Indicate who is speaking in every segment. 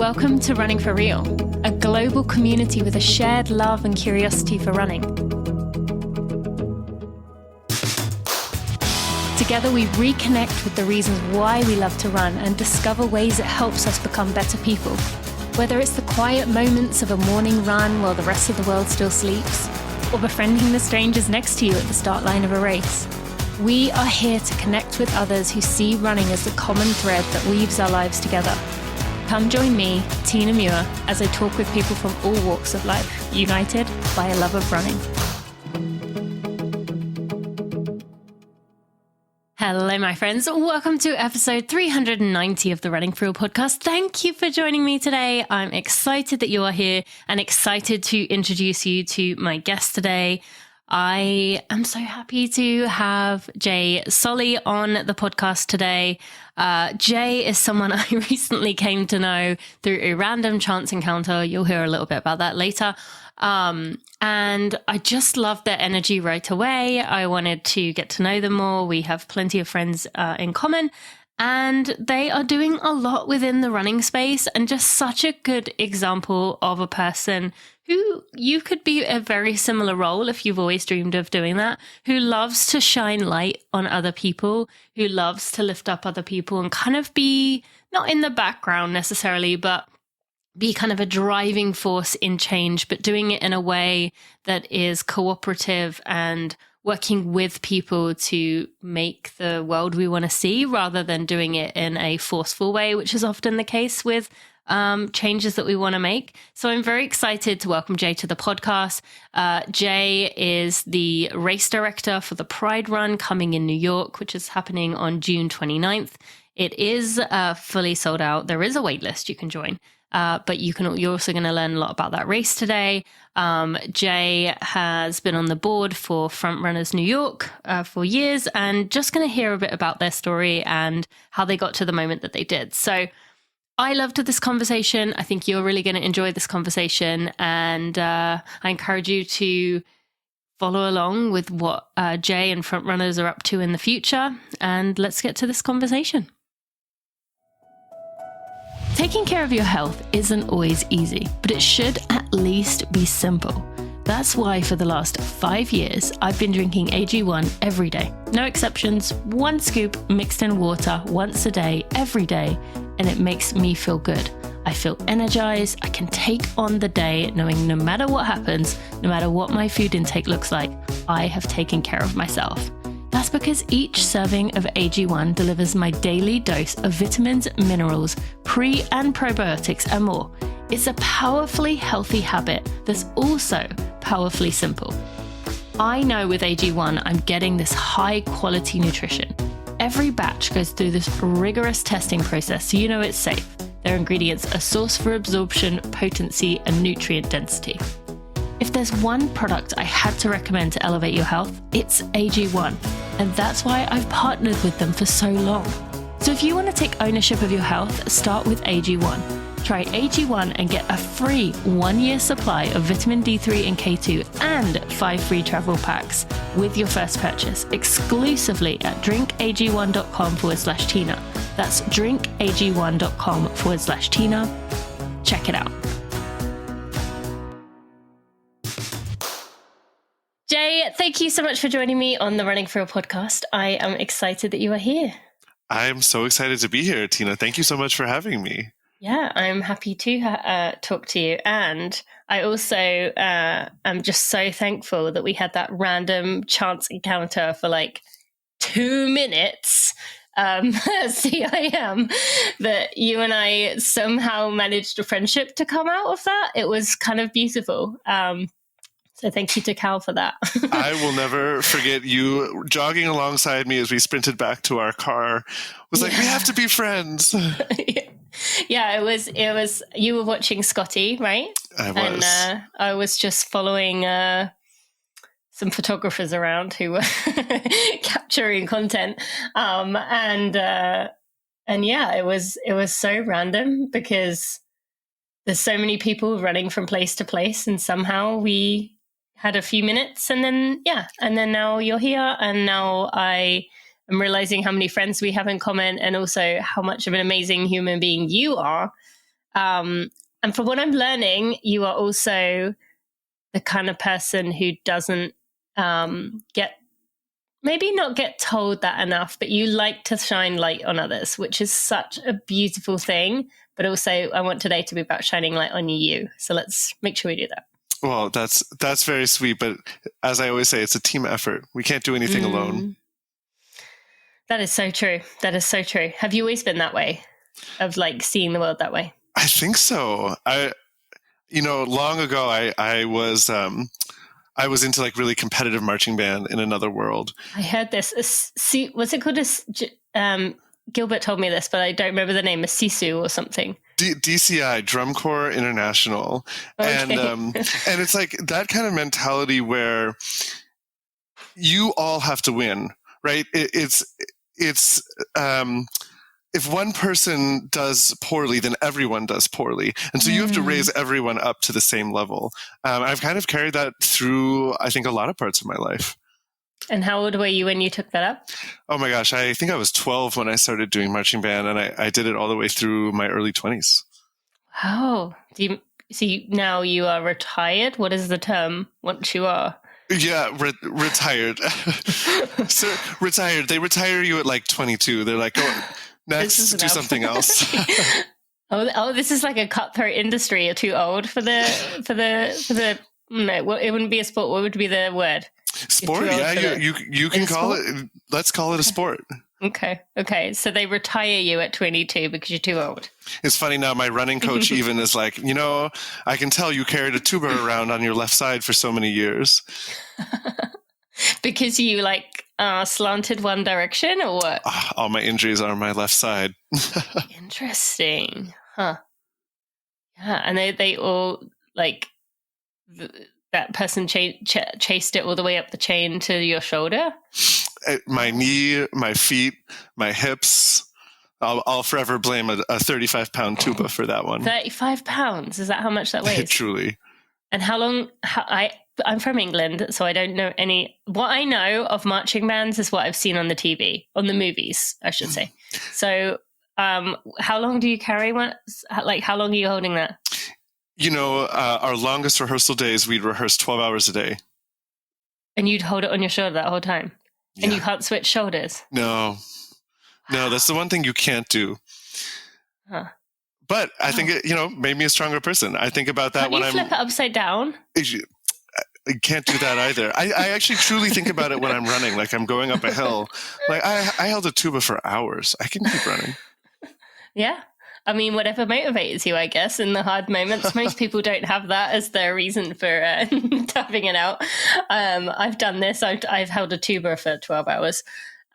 Speaker 1: Welcome to Running for Real, a global community with a shared love and curiosity for running. Together we reconnect with the reasons why we love to run and discover ways it helps us become better people. Whether it's the quiet moments of a morning run while the rest of the world still sleeps, or befriending the strangers next to you at the start line of a race, we are here to connect with others who see running as the common thread that weaves our lives together. Come join me, Tina Muir, as I talk with people from all walks of life, united by a love of running. Hello, my friends. Welcome to episode 390 of the Running for Real podcast. Thank you for joining me today. I'm excited that you are here and excited to introduce you to my guest today. I am so happy to have Jay Solle on the podcast today. Jay is someone I recently came to know through a random chance encounter. You'll hear a little bit about that later. And I just loved their energy right away. I wanted to get to know them more. We have plenty of friends in common, and they are doing a lot within the running space and just such a good example of a person who you could be a very similar role if you've always dreamed of doing that, who loves to shine light on other people, who loves to lift up other people and kind of be not in the background necessarily, but be kind of a driving force in change, but doing it in a way that is cooperative and working with people to make the world we want to see rather than doing it in a forceful way, which is often the case with changes that we want to make. So I'm very excited to welcome Jay to the podcast. Jay is the race director for the Pride Run coming in New York, which is happening on June 29th. It is fully sold out. There is a wait list you can join. But you're also going to learn a lot about that race today. Jay has been on the board for Front Runners New York for years, and just going to hear a bit about their story and how they got to the moment that they did. So I loved this conversation. I think you're really going to enjoy this conversation, and I encourage you to follow along with what Jay and Front Runners are up to in the future. And let's get to this conversation. Taking care of your health isn't always easy, but it should at least be simple. That's why for the last 5 years, I've been drinking AG1 every day. No exceptions, 1 scoop mixed in water once a day, every day, and it makes me feel good. I feel energized. I can take on the day knowing no matter what happens, no matter what my food intake looks like, I have taken care of myself. That's because each serving of AG1 delivers my daily dose of vitamins, minerals, pre- and probiotics, and more. It's a powerfully healthy habit that's also powerfully simple. I know with AG1, I'm getting this high-quality nutrition. Every batch goes through this rigorous testing process so you know it's safe. Their ingredients are sourced for absorption, potency, and nutrient density. If there's one product I had to recommend to elevate your health, it's AG1. And that's why I've partnered with them for so long. So if you want to take ownership of your health, start with AG1. Try AG1 and get a free 1-year supply of vitamin D3 and K2 and 5 free travel packs with your first purchase exclusively at drinkag1.com/Tina. That's drinkag1.com/Tina. Check it out. Jay, thank you so much for joining me on the Running for Real podcast. I am excited that you are here.
Speaker 2: I'm so excited to be here, Tina. Thank you so much for having me.
Speaker 1: Yeah, I'm happy to talk to you. And I also am just so thankful that we had that random chance encounter for like 2 minutes. CIM, that you and I somehow managed a friendship to come out of that. It was kind of beautiful. So thank you to Cal for that.
Speaker 2: I will never forget you jogging alongside me as we sprinted back to our car. It was like, we have to be friends.
Speaker 1: Yeah, it was, you were watching Scotty, right?
Speaker 2: I was.
Speaker 1: And I was just following some photographers around who were capturing content. And yeah, it was so random because there's so many people running from place to place, and somehow we had a few minutes, and then now you're here, and now I am realizing how many friends we have in common, and also how much of an amazing human being you are. And from what I'm learning, you are also the kind of person who doesn't maybe not get told that enough, but you like to shine light on others, which is such a beautiful thing. But also, I want today to be about shining light on you. So let's make sure we do that.
Speaker 2: Well, that's very sweet. But as I always say, it's a team effort. We can't do anything alone.
Speaker 1: That is so true. That is so true. Have you always been that way, of like seeing the world that way?
Speaker 2: I think so. Long ago, I was into like really competitive marching band in another world.
Speaker 1: I heard this. Was it called Gilbert told me this, but I don't remember the name. A Sisu or something.
Speaker 2: DCI, Drum Corps International. Okay. And it's like that kind of mentality where you all have to win, right? It's if one person does poorly, then everyone does poorly. And so you have to raise everyone up to the same level. I've kind of carried that through, I think, a lot of parts of my life.
Speaker 1: And how old were you when you took that up?
Speaker 2: Oh my gosh, I think I was 12 when I started doing marching band, and I did it all the way through my early 20s.
Speaker 1: Oh, now you are retired? What is the term once you are?
Speaker 2: Yeah, retired. So retired. They retire you at like 22. They're like, oh, next, do something else.
Speaker 1: oh, this is like a cutthroat industry. You're too old for the. No, it wouldn't be a sport. What would be the word?
Speaker 2: Sport, yeah, you can call it. Let's call it a sport.
Speaker 1: Okay. So they retire you at 22 because you're too old.
Speaker 2: It's funny now. My running coach even is like, I can tell you carried a tuba around on your left side for so many years.
Speaker 1: Because you slanted one direction, or what?
Speaker 2: All my injuries are on my left side.
Speaker 1: Interesting, huh? Yeah, and they all that person chased it all the way up the chain to your shoulder?
Speaker 2: My knee, my feet, my hips. I'll forever blame a 35-pound tuba for that one.
Speaker 1: 35 pounds? Is that how much that weighs?
Speaker 2: Truly.
Speaker 1: And how long? I'm from England, so I don't know any. What I know of marching bands is what I've seen on the TV, on the movies, I should say. So how long do you carry one? How long are you holding that?
Speaker 2: Our longest rehearsal days, we'd rehearse 12 hours a day.
Speaker 1: And you'd hold it on your shoulder that whole time?
Speaker 2: Yeah.
Speaker 1: And you can't switch shoulders?
Speaker 2: No, that's the one thing you can't do.
Speaker 1: Huh.
Speaker 2: But I think it, made me a stronger person. I think about that
Speaker 1: when you flip it upside down?
Speaker 2: I can't do that either. I actually truly think about it when I'm running, like I'm going up a hill. Like I held a tuba for hours. I can keep running.
Speaker 1: Yeah. I mean, whatever motivates you, I guess, in the hard moments. Most people don't have that as their reason for tapping it out. I've done this. I've held a tuba for 12 hours.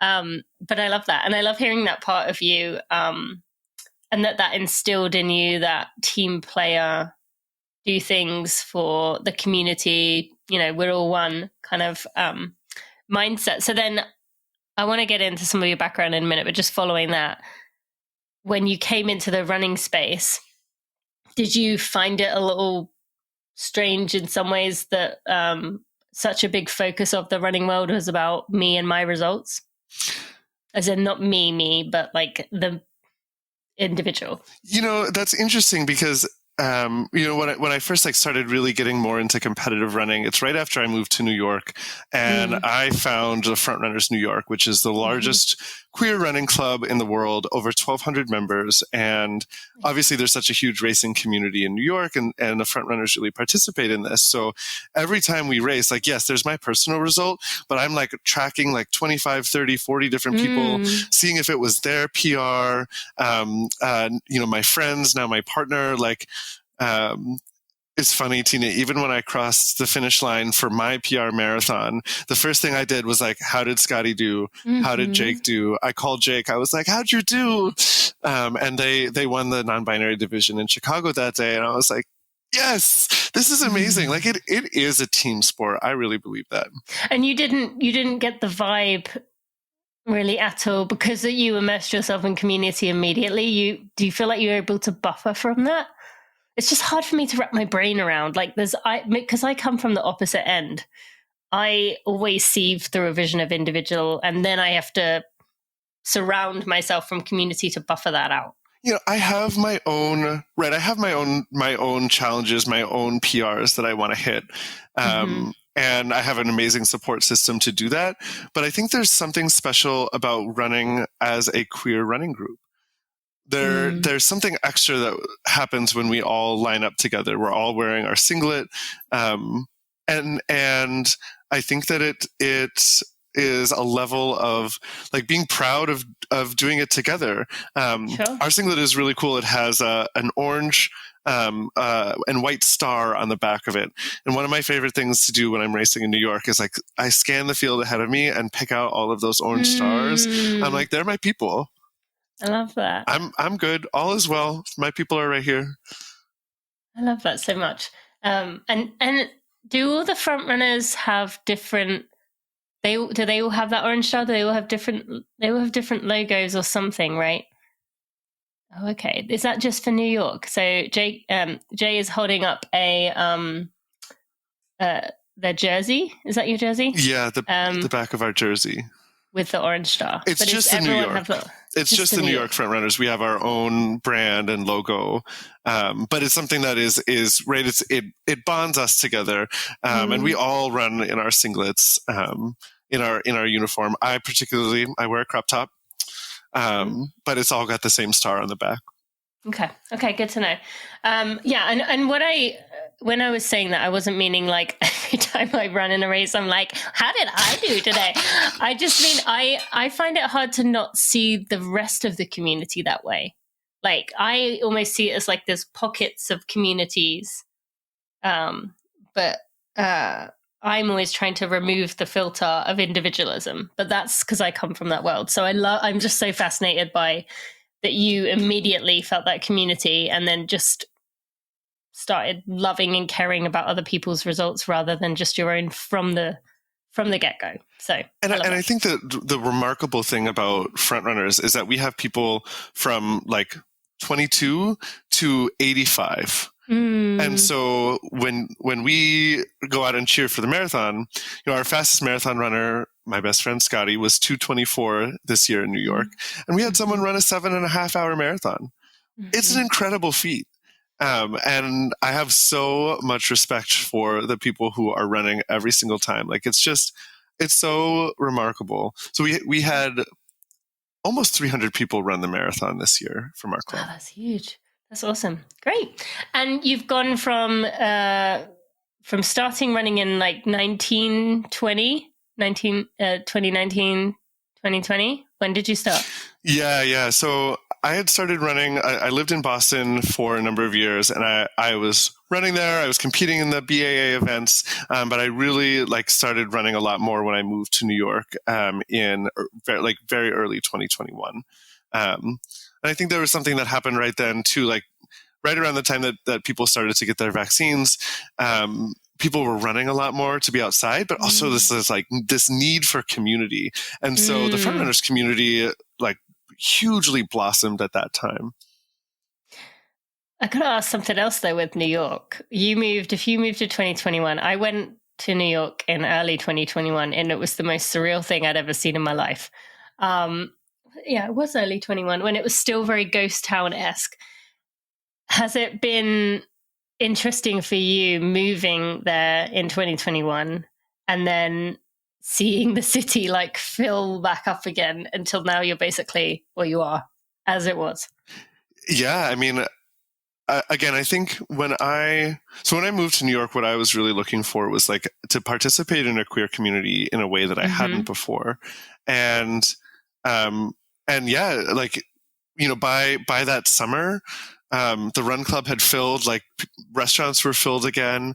Speaker 1: But I love that. And I love hearing that part of you, and that instilled in you that team player, do things for the community, we're all one kind of mindset. So then I want to get into some of your background in a minute, but just following that, when you came into the running space, did you find it a little strange in some ways that such a big focus of the running world was about me and my results? As in not me, but like the individual.
Speaker 2: That's interesting because when I first started really getting more into competitive running, it's right after I moved to New York, and I found the Front Runners New York, which is the largest queer running club in the world, over 1,200 members. And obviously there's such a huge racing community in New York, and the Front Runners really participate in this. So every time we race, yes, there's my personal result, but I'm tracking 25, 30, 40 different people, seeing if it was their PR, my friends, now my partner, it's funny, Tina, even when I crossed the finish line for my PR marathon, the first thing I did was how did Scotty do? How did Jake do? I called Jake. I was like, how'd you do? And they won the non-binary division in Chicago that day. And I was like, yes, this is amazing. It is a team sport. I really believe that.
Speaker 1: And you didn't get the vibe really at all because you immersed yourself in community immediately. Do you feel like you're able to buffer from that? It's just hard for me to wrap my brain around. Because I come from the opposite end. I always see through a vision of individual, and then I have to surround myself from community to buffer that out.
Speaker 2: I have my own, right. I have my own challenges, my own PRs that I want to hit. And I have an amazing support system to do that. But I think there's something special about running as a queer running group. There's something extra that happens when we all line up together. We're all wearing our singlet. And I think that it is a level of like being proud of doing it together.
Speaker 1: Sure.
Speaker 2: Our singlet is really cool. It has an orange and white star on the back of it. And one of my favorite things to do when I'm racing in New York is like I scan the field ahead of me and pick out all of those orange stars. I'm like, they're my people.
Speaker 1: I love that.
Speaker 2: I'm good. All is well. My people are right here.
Speaker 1: I love that so much. And do all the front runners have different? Do they all have that orange star? Do they all have different? They all have different logos or something, right? Oh, okay. Is that just for New York? So Jay is holding up their jersey. Is that your jersey?
Speaker 2: Yeah, the back of our jersey.
Speaker 1: With the orange star.
Speaker 2: It's just the New York. It's just the New York front runners. We have our own brand and logo, but it's something that is right. It bonds us together, and we all run in our singlets, in our uniform. I wear a crop top, but it's all got the same star on the back.
Speaker 1: Okay, good to know. And when I was saying that, I wasn't meaning like every time I run in a race, I'm like, how did I do today? I just mean I find it hard to not see the rest of the community that way. Like I almost see it as like there's pockets of communities, but I'm always trying to remove the filter of individualism. But that's because I come from that world. So I'm just so fascinated by that you immediately felt that community and then just started loving and caring about other people's results rather than just your own from the get-go. So
Speaker 2: I think that the remarkable thing about front runners is that we have people from like 22 to 85. And so when we go out and cheer for the marathon, our fastest marathon runner, my best friend Scotty, was 2:24 this year in New York, and we had someone run a 7.5-hour marathon. It's an incredible feat. And I have so much respect for the people who are running every single time. Like it's so remarkable. So we had almost 300 people run the marathon this year from our club.
Speaker 1: Wow, that's huge. That's awesome. Great. And you've gone from starting running in like 2019, 2020. When did you start?
Speaker 2: Yeah. So I had started running. I lived in Boston for a number of years, and I was running there. I was competing in the BAA events, but I really started running a lot more when I moved to New York in very early 2021. And I think there was something that happened right then too, right around the time that people started to get their vaccines. People were running a lot more to be outside, but also this need for community. And so the front runners community hugely blossomed at that time.
Speaker 1: I got to ask something else though with New York. If you moved to 2021, I went to New York in early 2021 and it was the most surreal thing I'd ever seen in my life. It was early 21 when it was still very ghost town-esque. Has it been interesting for you moving there in 2021 and then seeing the city fill back up again until now you're basically where you are as it was?
Speaker 2: Yeah, I mean, again, I think when I moved to New York, what I was really looking for was to participate in a queer community in a way that I hadn't before. And yeah, by that summer, the run club had filled, restaurants were filled again.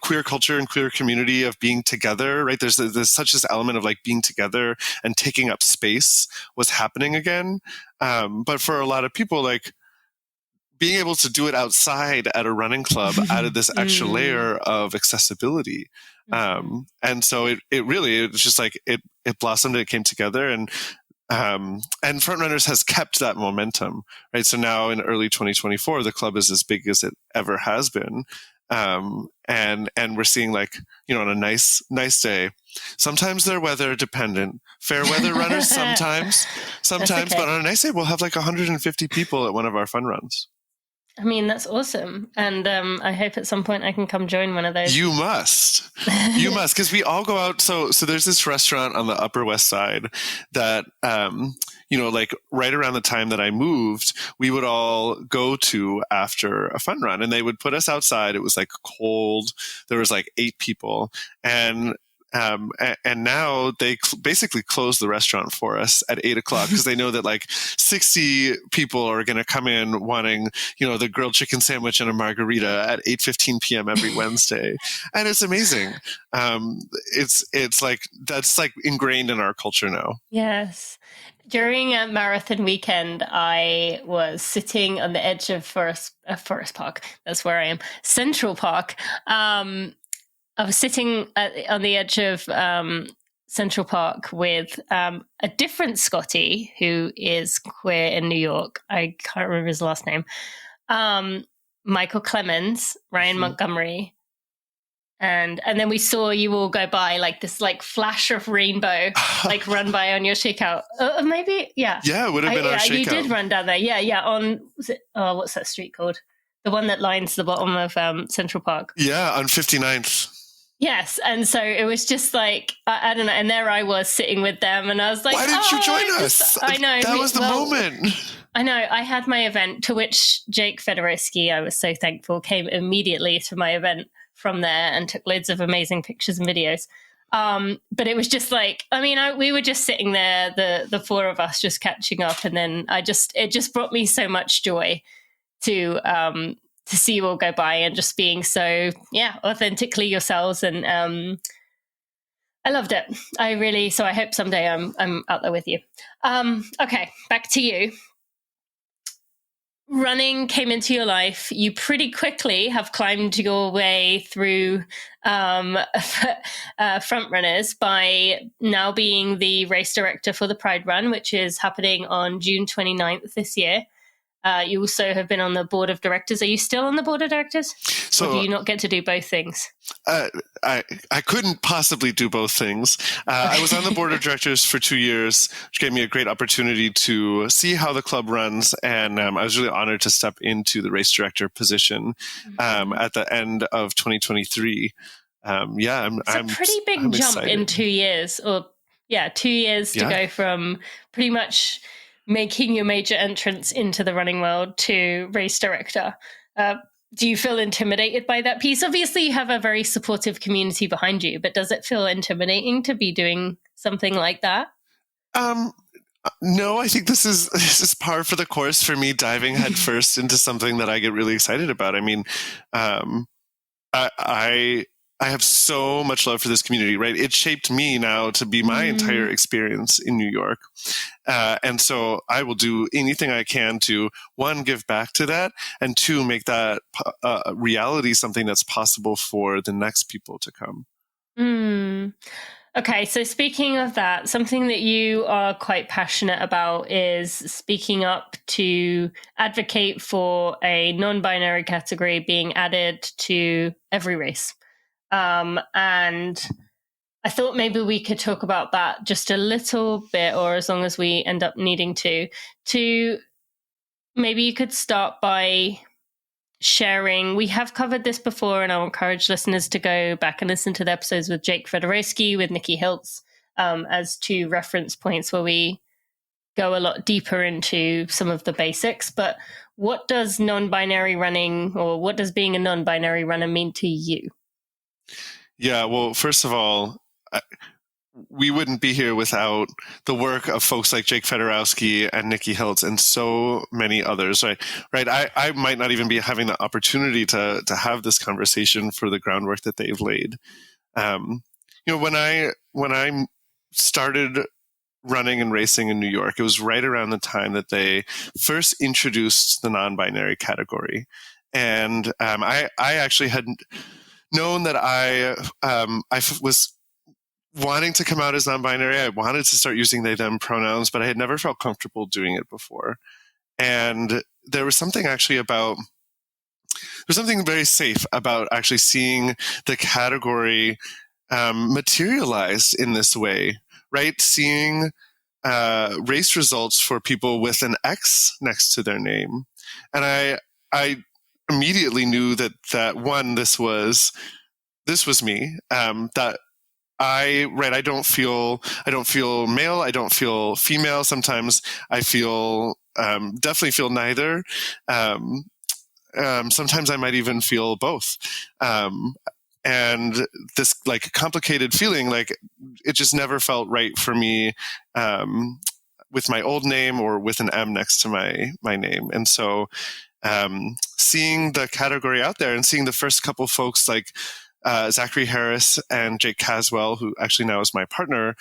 Speaker 2: Queer culture and queer community of being together, right? There's such this element of being together and taking up space was happening again. But for a lot of people, being able to do it outside at a running club added this extra layer of accessibility. And so it was just it blossomed, it came together, and Front Runners has kept that momentum, right? So now in early 2024, the club is as big as it ever has been. And we're seeing like, on a nice day, sometimes they're weather dependent, fair weather runners, sometimes,
Speaker 1: okay.
Speaker 2: but on a nice day, we'll have like 150 people at one of our fun runs.
Speaker 1: I mean, that's awesome. And I hope at some point I can come join one of those.
Speaker 2: You must, because we all go out. So there's this restaurant on the Upper West Side that, like right around the time that I moved, we would all go to after a fun run, and they would put us outside. It was like cold. There was like 8 people, and now they basically close the restaurant for us at 8:00 because they know that like 60 people are going to come in wanting, the grilled chicken sandwich and a margarita at 8:15 p.m. every Wednesday. And it's amazing. It's like, that's like ingrained in our culture now.
Speaker 1: Yes. During a marathon weekend, I was sitting on the edge of Forest Park. That's where I am. Central Park. I was sitting on the edge of Central Park with a different Scotty who is queer in New York. I can't remember his last name. Michael Clemens, Ryan Montgomery. And then we saw you all go by, like this like flash of rainbow, like run by on your shakeout. Maybe, yeah. Yeah,
Speaker 2: it would have been our shakeout.
Speaker 1: You did run down there. Yeah. On, what's that street called? The one that lines the bottom of Central Park.
Speaker 2: Yeah, on 59th.
Speaker 1: Yes, and so it was just like, I don't know, and there I was sitting with them, and I was like,
Speaker 2: why didn't you join us?
Speaker 1: I know.
Speaker 2: That was the moment.
Speaker 1: I know. I had my event, to which Jake Fedorowski, I was so thankful, came immediately to my event from there and took loads of amazing pictures and videos. But it was just like, we were just sitting there, the 4 of us just catching up, and then it just brought me so much joy to see you all go by and just being so, authentically yourselves. And I loved it. So I hope someday I'm out there with you. Okay, back to you. Running came into your life. You pretty quickly have climbed your way through front runners by now being the race director for the Pride Run, which is happening on June 29th this year. You also have been on the board of directors. Are you still on the board of directors? Or do you not get to do both things?
Speaker 2: I couldn't possibly do both things. I was on the board of directors for 2 years, which gave me a great opportunity to see how the club runs. And I was really honored to step into the race director position at the end of 2023. It's a pretty big jump
Speaker 1: excited. In 2 years. 2 years to go from pretty much making your major entrance into the running world to race director. Do you feel intimidated by that piece? Obviously, you have a very supportive community behind you, but does it feel intimidating to be doing something like that?
Speaker 2: No, I think this is par for the course for me, diving headfirst into something that I get really excited about. I mean, I have so much love for this community, right? It shaped me now to be my entire experience in New York. And so I will do anything I can to, 1, give back to that, and 2, make that reality something that's possible for the next people to come.
Speaker 1: Okay, so speaking of that, something that you are quite passionate about is speaking up to advocate for a non-binary category being added to every race. And I thought maybe we could talk about that just a little bit, or as long as we end up needing to maybe you could start by sharing. We have covered this before, and I'll encourage listeners to go back and listen to the episodes with Jake Fedorowski, with Nikki Hiltz, as 2 reference points where we go a lot deeper into some of the basics. But what does non-binary running, or what does being a non-binary runner mean to you?
Speaker 2: Yeah, well, first of all, we wouldn't be here without the work of folks like Jake Fedorowski and Nikki Hiltz and so many others, right? I might not even be having the opportunity to have this conversation for the groundwork that they've laid. When I started running and racing in New York, it was right around the time that they first introduced the non-binary category. And I actually had known that I was wanting to come out as non-binary. I wanted to start using they, them pronouns, but I had never felt comfortable doing it before. And there was something actually about there's something very safe about actually seeing the category materialized in this way, right? Seeing race results for people with an X next to their name. And I immediately knew that one, this was me, that I don't feel male. I don't feel female. Sometimes I feel, definitely feel neither. Sometimes I might even feel both. And this like complicated feeling, like it just never felt right for me, with my old name or with an M next to my name. And so, seeing the category out there and seeing the first couple folks like Zachary Harris and Jake Caswell, who actually now is my partner,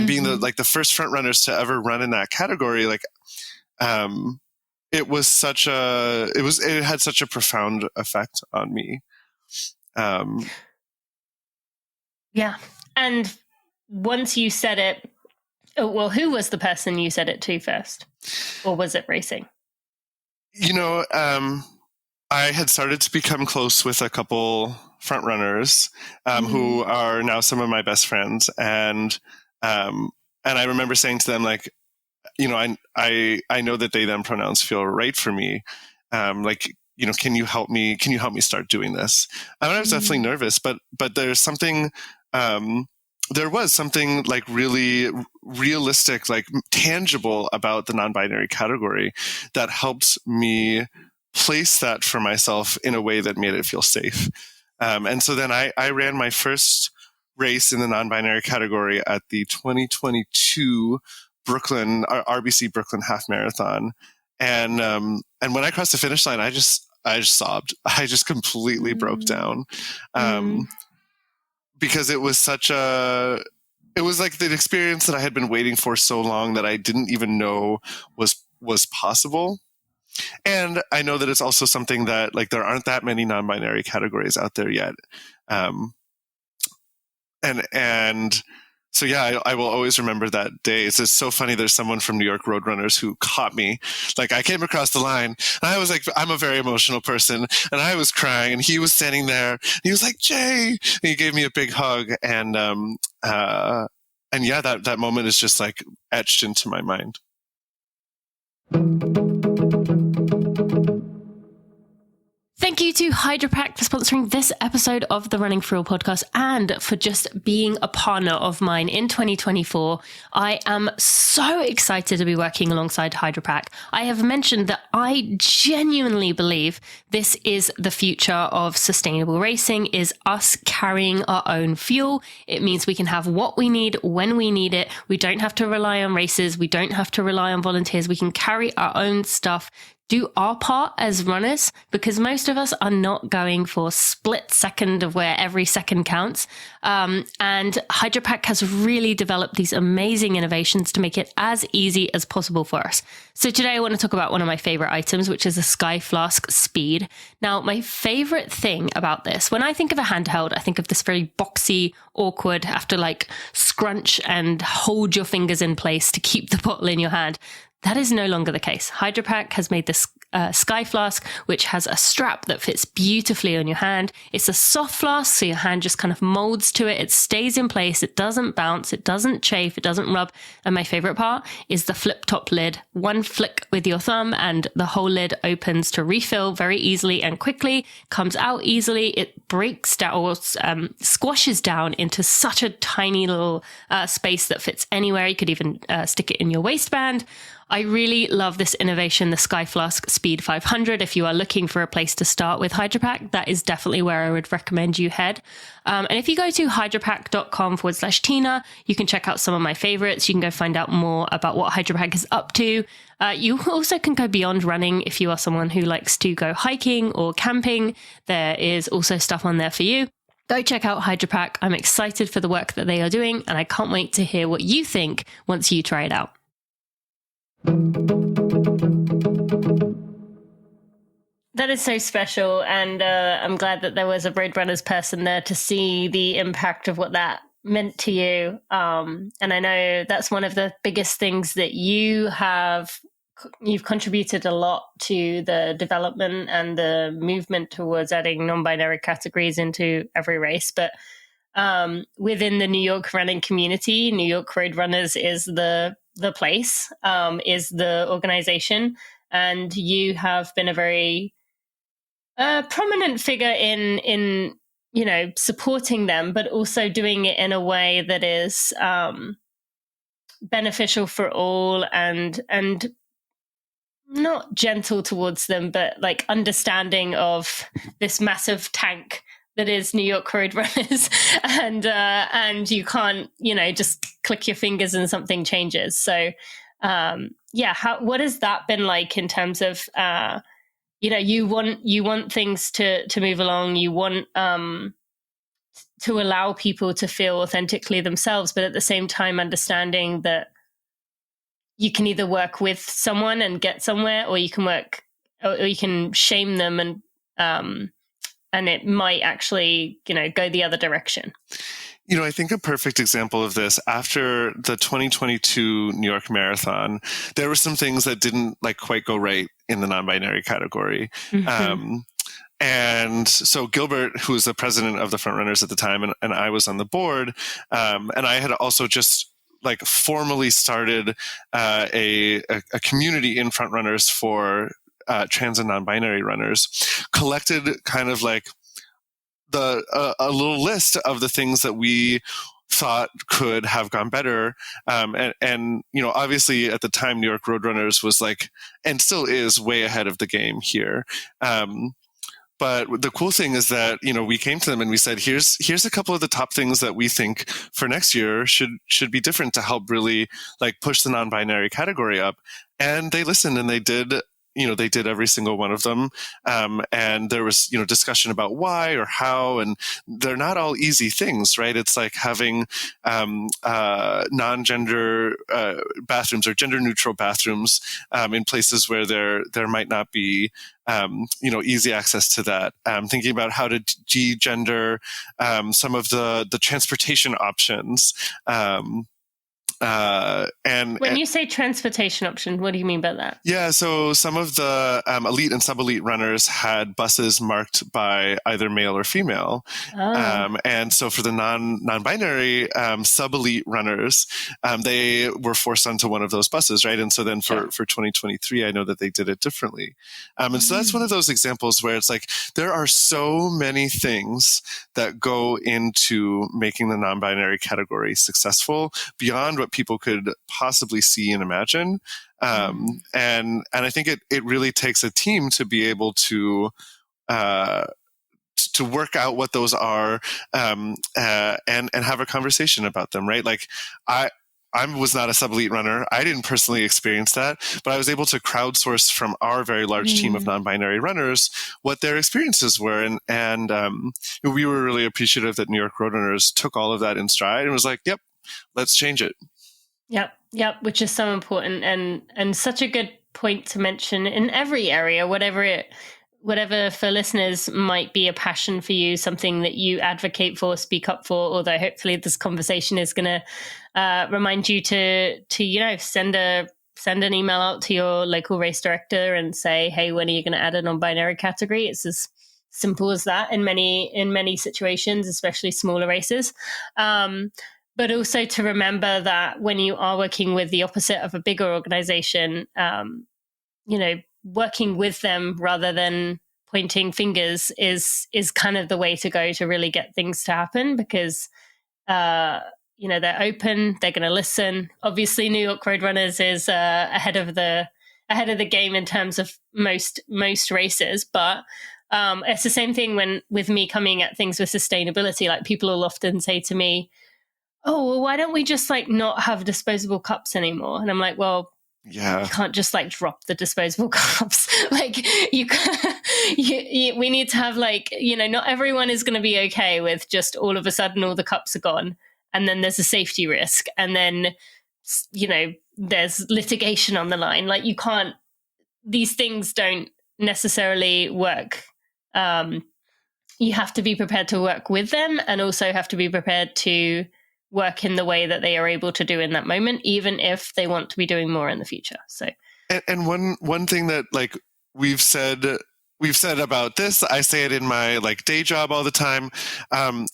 Speaker 2: being the first front runners to ever run in that category, like it had such a profound effect on me.
Speaker 1: Yeah. And once you said it, well, who was the person you said it to first? Or was it racing?
Speaker 2: I had started to become close with a couple front runners who are now some of my best friends. And I remember saying to them, like, I know that they them pronouns feel right for me. Can you help me start doing this? And I was definitely nervous, but there's something, there was something like really realistic, like tangible about the non-binary category that helped me place that for myself in a way that made it feel safe. And so then I ran my first race in the non-binary category at the 2022 RBC Brooklyn Half Marathon. And when I crossed the finish line, I just sobbed. I just completely broke down. Because it was it was like the experience that I had been waiting for so long that I didn't even know was possible. And I know that it's also something that, like, there aren't that many non-binary categories out there yet. And so, yeah, I will always remember that day. It's just so funny. There's someone from New York Roadrunners who caught me. Like, I came across the line and I was like, I'm a very emotional person, and I was crying, and he was standing there. And he was like, Jay, and he gave me a big hug. And yeah, that moment is just like etched into my mind.
Speaker 1: Thank you to HydroPack for sponsoring this episode of the Running For Real podcast and for just being a partner of mine in 2024. I am so excited to be working alongside HydroPack. I have mentioned that I genuinely believe this is the future of sustainable racing, is us carrying our own fuel. It means we can have what we need when we need it. We don't have to rely on races. We don't have to rely on volunteers. We can carry our own stuff, do our part as runners, because most of us are not going for split second of where every second counts. And HydroPack has really developed these amazing innovations to make it as easy as possible for us. So today I want to talk about one of my favorite items, which is a Sky Flask Speed. Now, my favorite thing about this, when I think of a handheld, I think of this very boxy, awkward, have to like scrunch and hold your fingers in place to keep the bottle in your hand. That is no longer the case. HydroPack has made this Sky Flask, which has a strap that fits beautifully on your hand. It's a soft flask, so your hand just kind of molds to it. It stays in place. It doesn't bounce. It doesn't chafe. It doesn't rub. And my favorite part is the flip top lid. One flick with your thumb and the whole lid opens to refill very easily and quickly, comes out easily. It breaks down or squashes down into such a tiny little space that fits anywhere. You could even stick it in your waistband. I really love this innovation, the Sky Flask Speed 500. If you are looking for a place to start with HydroPack, that is definitely where I would recommend you head. And if you go to hydropack.com/Tina, you can check out some of my favorites. You can go find out more about what HydroPack is up to. You also can go beyond running if you are someone who likes to go hiking or camping. There is also stuff on there for you. Go check out HydroPack. I'm excited for the work that they are doing, and I can't wait to hear what you think once you try it out. That is so special, and I'm glad that there was a Roadrunners person there to see the impact of what that meant to you. And I know that's one of the biggest things that you have you've contributed a lot to the development and the movement towards adding non-binary categories into every race. But within the New York running community, New York Road Runners is the place, is the organization, and you have been a very prominent figure in supporting them, but also doing it in a way that is beneficial for all and not gentle towards them, but like understanding of this massive tank that is New York Road Runners, and you can't just click your fingers and something changes. So what has that been like in terms of you want things to move along, you want to allow people to feel authentically themselves, but at the same time understanding that you can either work with someone and get somewhere, or you can shame them and it might actually go the other direction.
Speaker 2: I think a perfect example of this, after the 2022 New York Marathon, there were some things that didn't quite go right in the non-binary category. Mm-hmm. And so Gilbert, who was the president of the Frontrunners at the time, and I was on the board, and I had also just formally started a community in Frontrunners for trans and non-binary runners, collected kind of a little list of the things that we thought could have gone better. And obviously at the time, New York Roadrunners was and still is way ahead of the game here. But the cool thing is that, we came to them and we said, here's a couple of the top things that we think for next year should be different to help really push the non-binary category up. And they listened and they did every single one of them. And there was, discussion about why or how, and they're not all easy things, right? It's like having non-gender bathrooms or gender neutral bathrooms in places where there might not be easy access to that. Thinking about how to de-gender some of the transportation options. And
Speaker 1: when you say transportation option, what do you mean by that?
Speaker 2: Yeah, so some of the elite and sub-elite runners had buses marked by either male or female. Oh. And so for the non-binary sub-elite runners, they were forced onto one of those buses, right? And so then for 2023, I know that they did it differently. And so that's one of those examples where it's there are so many things that go into making the non-binary category successful beyond what people could possibly see and imagine. And I think it really takes a team to be able to work out what those are, and have a conversation about them, right? I was not a sub-elite runner. I didn't personally experience that, but I was able to crowdsource from our very large team of non-binary runners what their experiences were. And we were really appreciative that New York Roadrunners took all of that in stride and was yep, let's change it.
Speaker 1: Yep, which is so important and such a good point to mention in every area, whatever for listeners might be a passion for you, something that you advocate for, speak up for, although hopefully this conversation is going to remind you to send an email out to your local race director and say, hey, when are you going to add a non-binary category? It's as simple as that in many situations, especially smaller races. But also to remember that when you are working with the opposite of a bigger organization, working with them rather than pointing fingers is kind of the way to go to really get things to happen, because they're open, they're going to listen. Obviously, New York Roadrunners is ahead of the game in terms of most races, but it's the same thing with me coming at things with sustainability. People will often say to me, oh, well, why don't we just not have disposable cups anymore? And I'm like, well, yeah, you can't just drop the disposable cups. We need to have not everyone is going to be okay with just all of a sudden all the cups are gone, and then there's a safety risk, and then there's litigation on the line. You can't. These things don't necessarily work. You have to be prepared to work with them, and also have to be prepared to work in the way that they are able to do in that moment, even if they want to be doing more in the future. So,
Speaker 2: And one thing that like we've said about this, I say it in my like day job all the time.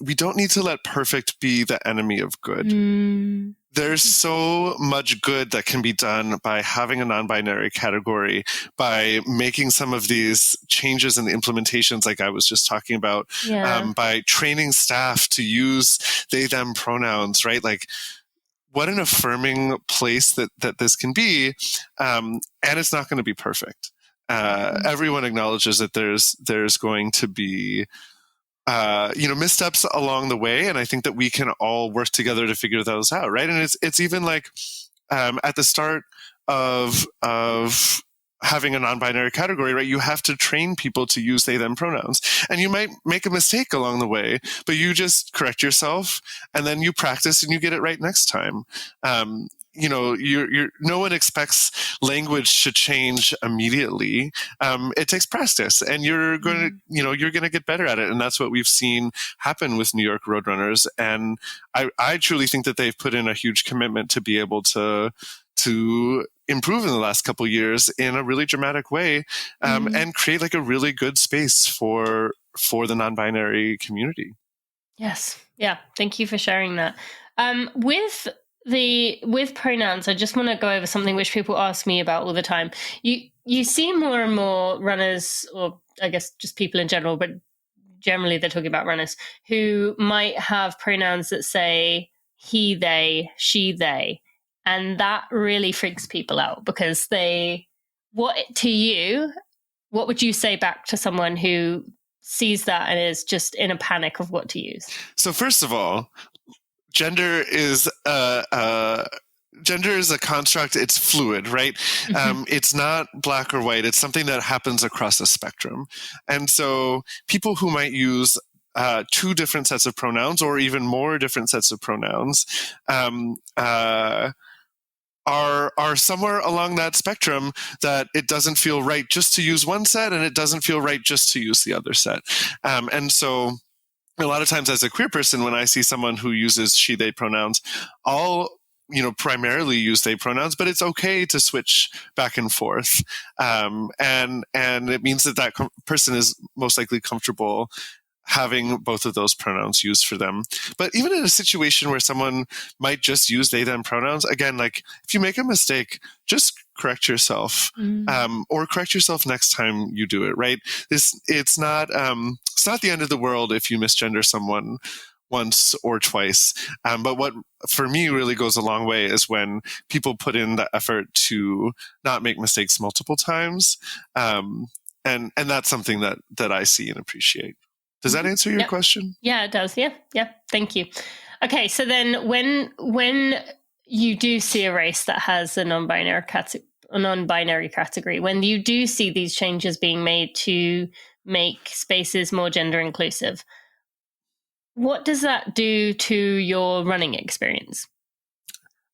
Speaker 2: We don't need to let perfect be the enemy of good. There's so much good that can be done by having a non-binary category, by making some of these changes in the implementations like I was just talking about, by training staff to use they, them pronouns, right? Like, what an affirming place that this can be. And it's not going to be perfect. Everyone acknowledges that there's going to be missteps along the way, and I think that we can all work together to figure those out, right? And it's even like at the start of having a non-binary category, right? You have to train people to use they, them pronouns, and you might make a mistake along the way, but you just correct yourself, and then you practice and you get it right next time. You're no one expects language to change immediately. It takes practice, and you're going to get better at it. And that's what we've seen happen with New York Roadrunners. And I truly think that they've put in a huge commitment to be able to improve in the last couple of years in a really dramatic way, and create like a really good space for the non-binary community.
Speaker 1: Yes. Yeah. Thank you for sharing that. With pronouns, I just want to go over something which people ask me about all the time. You see more and more runners, or I guess just people in general, but generally they're talking about runners, who might have pronouns that say he, they, she, they. And that really freaks people out, because what would you say back to someone who sees that and is just in a panic of what to use?
Speaker 2: So first of all, gender is a construct. It's fluid, right? It's not black or white. It's something that happens across a spectrum. And so people who might use two different sets of pronouns, or even more different sets of pronouns, are somewhere along that spectrum, that it doesn't feel right just to use one set, and it doesn't feel right just to use the other set. And so a lot of times as a queer person, when I see someone who uses she, they pronouns, I'll primarily use they pronouns, but it's okay to switch back and forth. And it means that person is most likely comfortable having both of those pronouns used for them. But even in a situation where someone might just use they, them pronouns, again, like if you make a mistake, just correct yourself, or correct yourself next time you do it, right? It's not the end of the world if you misgender someone once or twice. But what for me really goes a long way is when people put in the effort to not make mistakes multiple times. And that's something that I see and appreciate. Does that answer your question? Yeah,
Speaker 1: it does. Yeah. Thank you. Okay, so then when you do see a race that has a non-binary category, when you do see these changes being made to make spaces more gender inclusive, what does that do to your running experience?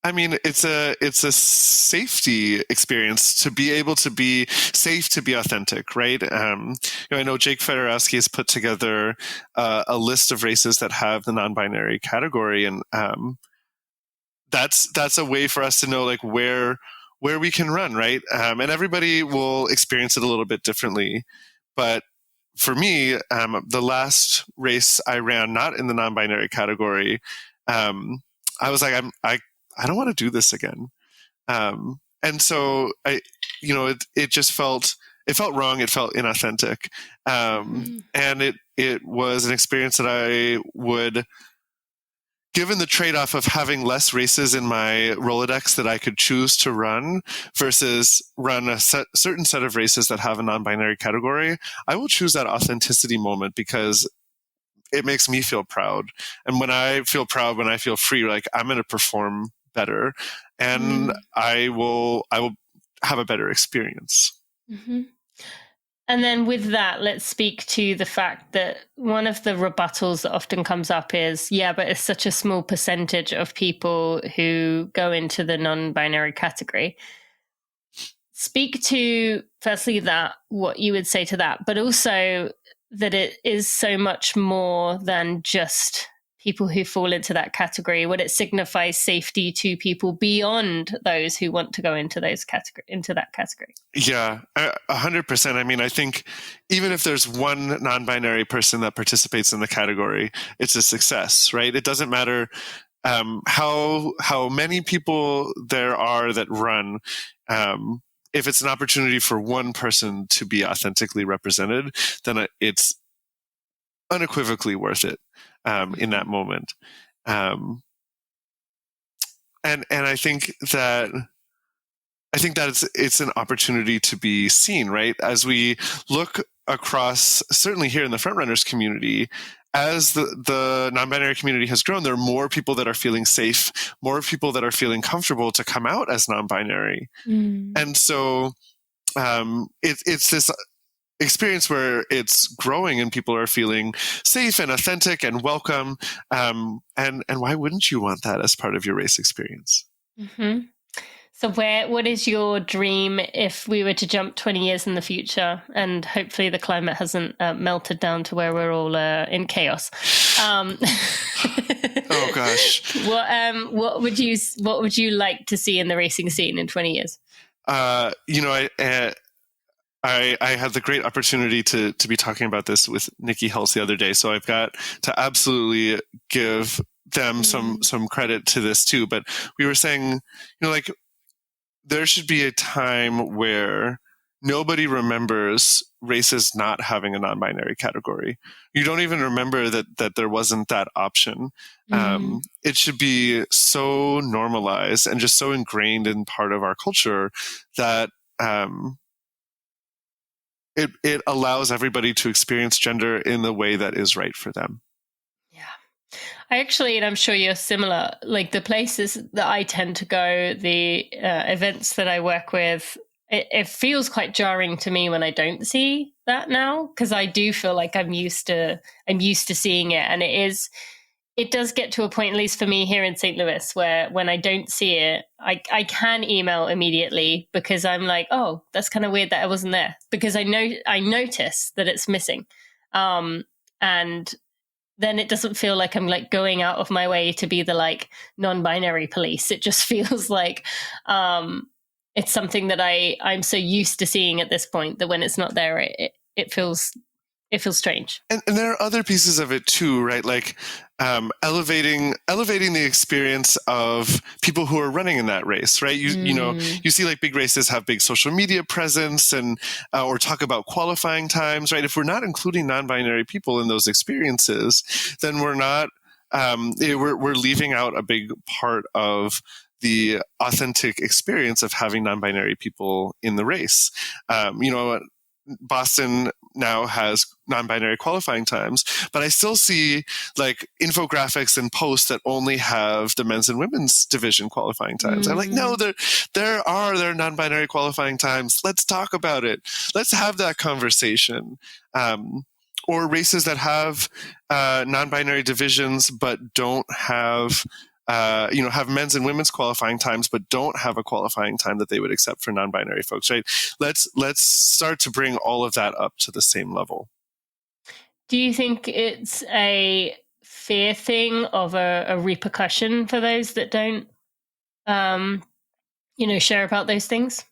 Speaker 2: I mean, it's a safety experience to be able to be safe, to be authentic, right? I know Jake Fedorowski has put together a list of races that have the non-binary category, and that's a way for us to know like where we can run, right? And everybody will experience it a little bit differently, but for me, the last race I ran, not in the non-binary category, I was like, I don't want to do this again. And so it just felt wrong. It felt inauthentic. And it was an experience that I would, given the trade-off of having less races in my Rolodex that I could choose to run versus run a certain set of races that have a non-binary category, I will choose that authenticity moment because it makes me feel proud. And when I feel proud, when I feel free, like I'm going to perform better, and I will have a better experience.
Speaker 1: Mm-hmm. And then with that, let's speak to the fact that one of the rebuttals that often comes up is, but it's such a small percentage of people who go into the non-binary category. Speak to, firstly, that, what you would say to that, but also that it is so much more than just people who fall into that category? Would it signify safety to people beyond those who want to go into that category?
Speaker 2: Yeah, 100%. I mean, I think even if there's one non-binary person that participates in the category, it's a success, right? It doesn't matter how many people there are that run. If it's an opportunity for one person to be authentically represented, then it's unequivocally worth it in that moment. And I think that it's an opportunity to be seen, right? As we look across, certainly here in the frontrunners community, as the non-binary community has grown, there are more people that are feeling safe, more people that are feeling comfortable to come out as non-binary. And so it's this experience where it's growing and people are feeling safe and authentic and welcome. And why wouldn't you want that as part of your race experience?
Speaker 1: Mm-hmm. So what is your dream if we were to jump 20 years in the future, and hopefully the climate hasn't melted down to where we're all in chaos?
Speaker 2: Oh gosh.
Speaker 1: What would you like to see in the racing scene in 20 years?
Speaker 2: I had the great opportunity to be talking about this with Nikki Hulse the other day, so I've got to absolutely give them some credit to this too. But we were saying, like, there should be a time where nobody remembers races not having a non-binary category. You don't even remember that there wasn't that option. It should be so normalized and just so ingrained in part of our culture that it allows everybody to experience gender in the way that is right for them.
Speaker 1: Yeah. And I'm sure you're similar, like the places that I tend to go, the events that I work with, it feels quite jarring to me when I don't see that now, because I do feel like I'm used to seeing it. And it does get to a point, at least for me here in St. Louis, where when I don't see it, I can email immediately, because I'm like, oh, that's kind of weird that I wasn't there, because I notice that it's missing. And then it doesn't feel like I'm like going out of my way to be the like non-binary police. It just feels like it's something that I'm so used to seeing at this point that when it's not there, it feels strange.
Speaker 2: And there are other pieces of it too, right? Like elevating the experience of people who are running in that race, right? You see like big races have big social media presence and or talk about qualifying times, right? If we're not including non-binary people in those experiences, then we're not we're leaving out a big part of the authentic experience of having non-binary people in the race. Boston now has non-binary qualifying times, but I still see like infographics and posts that only have the men's and women's division qualifying times. I'm like, no, there are non-binary qualifying times. Let's talk about it. Let's have that conversation. Or races that have non-binary divisions but don't have have men's and women's qualifying times, but don't have a qualifying time that they would accept for non-binary folks, right? Let's start to bring all of that up to the same level.
Speaker 1: Do you think it's a fear thing of a repercussion for those that don't, share about those things?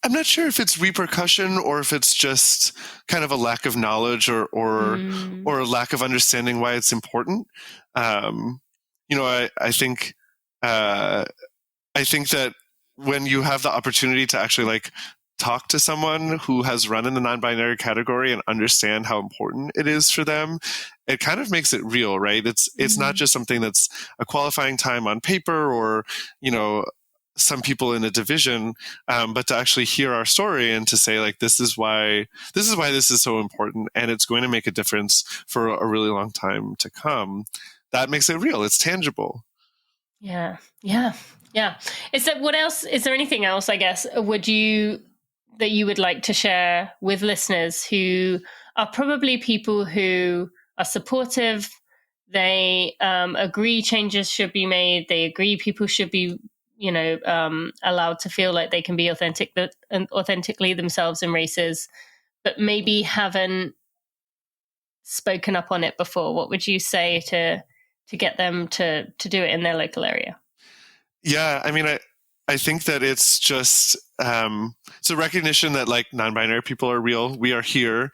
Speaker 2: I'm not sure if it's repercussion or if it's just kind of a lack of knowledge or a lack of understanding why it's important. I think that when you have the opportunity to actually like talk to someone who has run in the non-binary category and understand how important it is for them, it kind of makes it real, right? It's not just something that's a qualifying time on paper or, some people in a division, but to actually hear our story and to say like, this is why this is so important and it's going to make a difference for a really long time to come. That makes it real. It's tangible.
Speaker 1: Yeah. Is there anything else, I guess, that you would like to share with listeners who are probably people who are supportive? They agree changes should be made. They agree people should be, allowed to feel like they can be authentically themselves in races, but maybe haven't spoken up on it before. What would you say to to get them to do it in their local area?
Speaker 2: Yeah, I mean, I think that it's just it's a recognition that like non-binary people are real. We are here.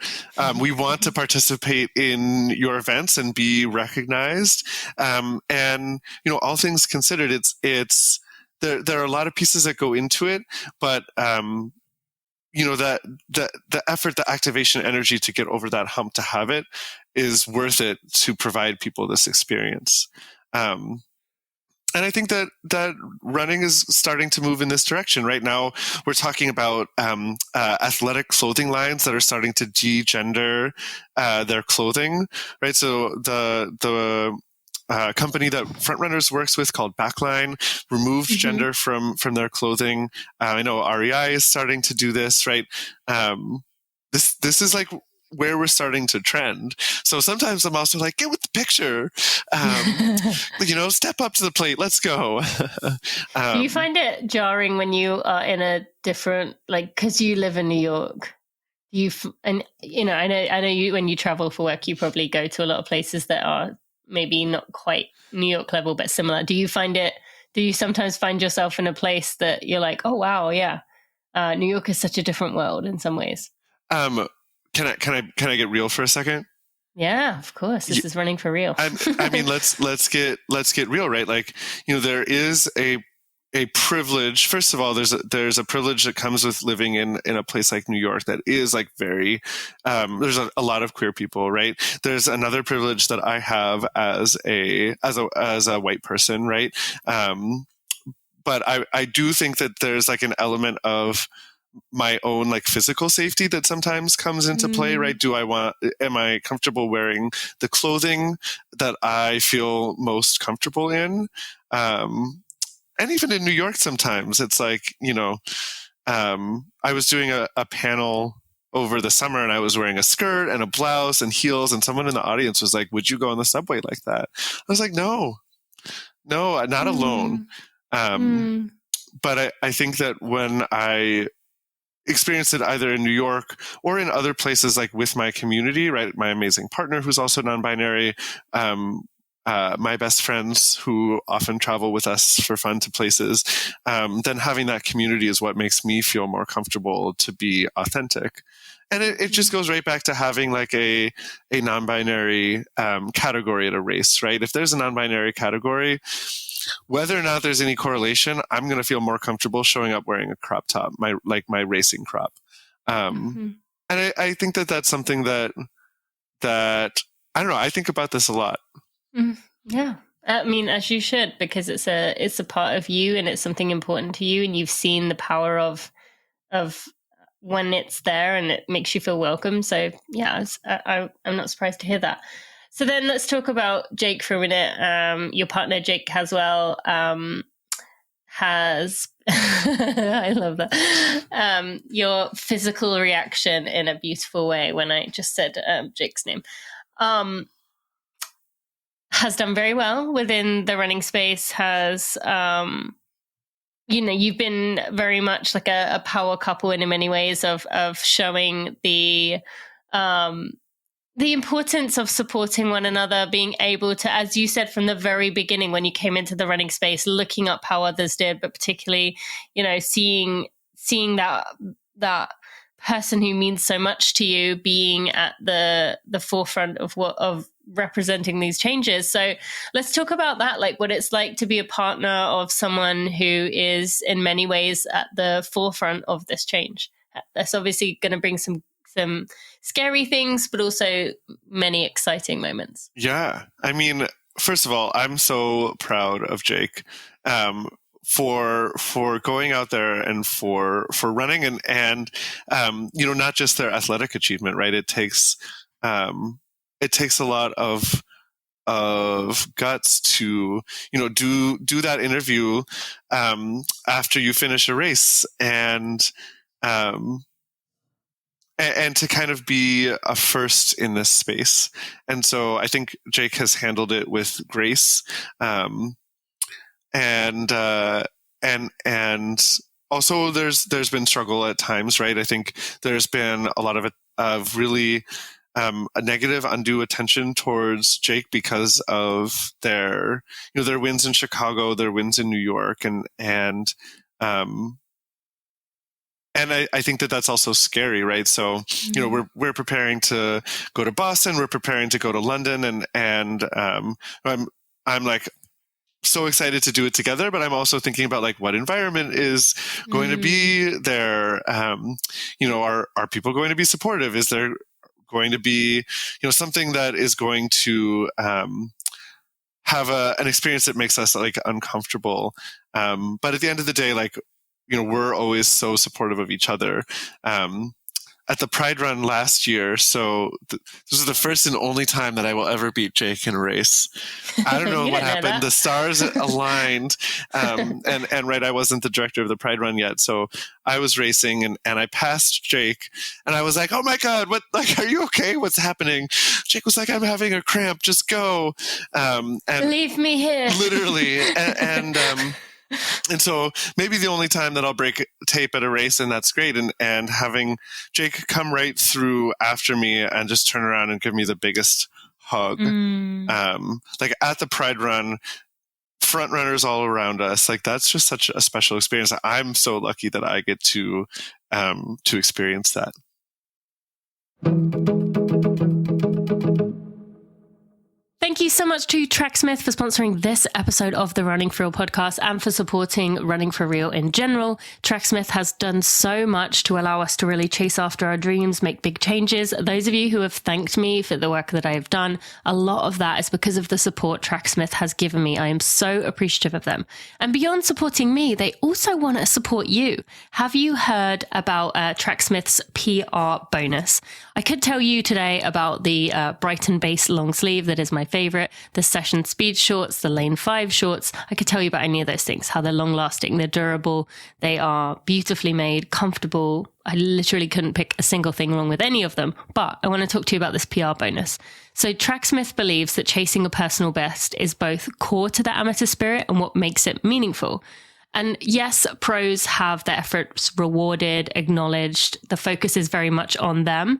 Speaker 2: We want to participate in your events and be recognized. And all things considered, it's there are a lot of pieces that go into it, but that the effort, the activation energy to get over that hump, to have it, is worth it to provide people this experience. And I think that running is starting to move in this direction. Right now, we're talking about athletic clothing lines that are starting to de-gender their clothing, right? So the company that Frontrunners works with, called Backline, removed gender from their clothing. I know REI is starting to do this, right? This is like where we're starting to trend. So sometimes I'm also like, get with the picture, step up to the plate, let's go.
Speaker 1: Do you find it jarring when you are in a different, like, because you live in New York, I know you, when you travel for work, you probably go to a lot of places that are maybe not quite New York level, but similar. Do you sometimes find yourself in a place that you're like, oh wow, yeah, New York is such a different world in some ways?
Speaker 2: Can I get real for a second?
Speaker 1: Yeah, of course. This is running for real.
Speaker 2: I mean, let's get real, right? Like, there is a privilege. First of all, there's a privilege that comes with living in a place like New York that is like very, there's a lot of queer people, right? There's another privilege that I have as a white person, right? But I do think that there's like an element of my own like physical safety that sometimes comes into play, right? Am I comfortable wearing the clothing that I feel most comfortable in? And even in New York, sometimes it's like, I was doing a panel over the summer and I was wearing a skirt and a blouse and heels, and someone in the audience was like, would you go on the subway like that? I was like, no, not alone. But I think that when I experienced it either in New York or in other places, like with my community, right? My amazing partner, who's also non-binary, my best friends who often travel with us for fun to places, then having that community is what makes me feel more comfortable to be authentic. And it just goes right back to having like a non-binary category at a race, right? If there's a non-binary category, whether or not there's any correlation, I'm going to feel more comfortable showing up wearing a crop top, my racing crop. And I think that that's something that I don't know. I think about this a lot.
Speaker 1: Yeah. I mean, as you should, because it's a part of you and it's something important to you, and you've seen the power of when it's there and it makes you feel welcome. So yeah, I'm not surprised to hear that. So then let's talk about Jake for a minute. Your partner, Jake Haswell, has, I love that, your physical reaction in a beautiful way when I just said Jake's name, has done very well within the running space, has, you've been very much like a power couple in many ways of showing the importance of supporting one another, being able to, as you said from the very beginning when you came into the running space, looking up how others did, but particularly, seeing that person who means so much to you being at the forefront of representing these changes. So let's talk about that, like what it's like to be a partner of someone who is in many ways at the forefront of this change. That's obviously going to bring some scary things, but also many exciting moments. Yeah.
Speaker 2: I mean, first of all, I'm so proud of Jake for going out there and for running and not just their athletic achievement, right? It takes a lot of guts to do that interview after you finish a race and to kind of be a first in this space. And so I think Jake has handled it with grace. And also there's been struggle at times, right? I think there's been a lot of really a negative undue attention towards Jake because of their wins in Chicago, their wins in New York, and I think that that's also scary, right? So, we're preparing to go to Boston, we're preparing to go to London, and I'm like so excited to do it together, but I'm also thinking about like what environment is going to be there. Are people going to be supportive? Is there going to be, something that is going to have an experience that makes us like uncomfortable? But at the end of the day, like, we're always so supportive of each other. At the Pride Run last year, so this is the first and only time that I will ever beat Jake in a race. I don't know what happened. The stars aligned, and right, I wasn't the director of the Pride Run yet, so I was racing, and I passed Jake, and I was like, "Oh my God, what? Like, are you okay? What's happening?" Jake was like, "I'm having a cramp. Just go." And
Speaker 1: leave me here,
Speaker 2: literally, and so maybe the only time that I'll break tape at a race, and that's great. And having Jake come right through after me and just turn around and give me the biggest hug. Like at the Pride Run, front runners all around us, like that's just such a special experience. I'm so lucky that I get to experience that.
Speaker 1: Thank you so much to Tracksmith for sponsoring this episode of the Running for Real podcast and for supporting Running for Real in general. Tracksmith has done so much to allow us to really chase after our dreams, make big changes. Those of you who have thanked me for the work that I have done, a lot of that is because of the support Tracksmith has given me. I am so appreciative of them. And beyond supporting me, they also want to support you. Have you heard about Tracksmith's PR bonus? I could tell you today about the Brighton-based long sleeve that is my favorite, the Session Speed shorts, the Lane 5 shorts. I could tell you about any of those things, how they're long-lasting, they're durable, they are beautifully made, comfortable. I literally couldn't pick a single thing wrong with any of them, but I want to talk to you about this PR bonus. So Tracksmith believes that chasing a personal best is both core to the amateur spirit and what makes it meaningful. And yes, pros have their efforts rewarded, acknowledged. The focus is very much on them.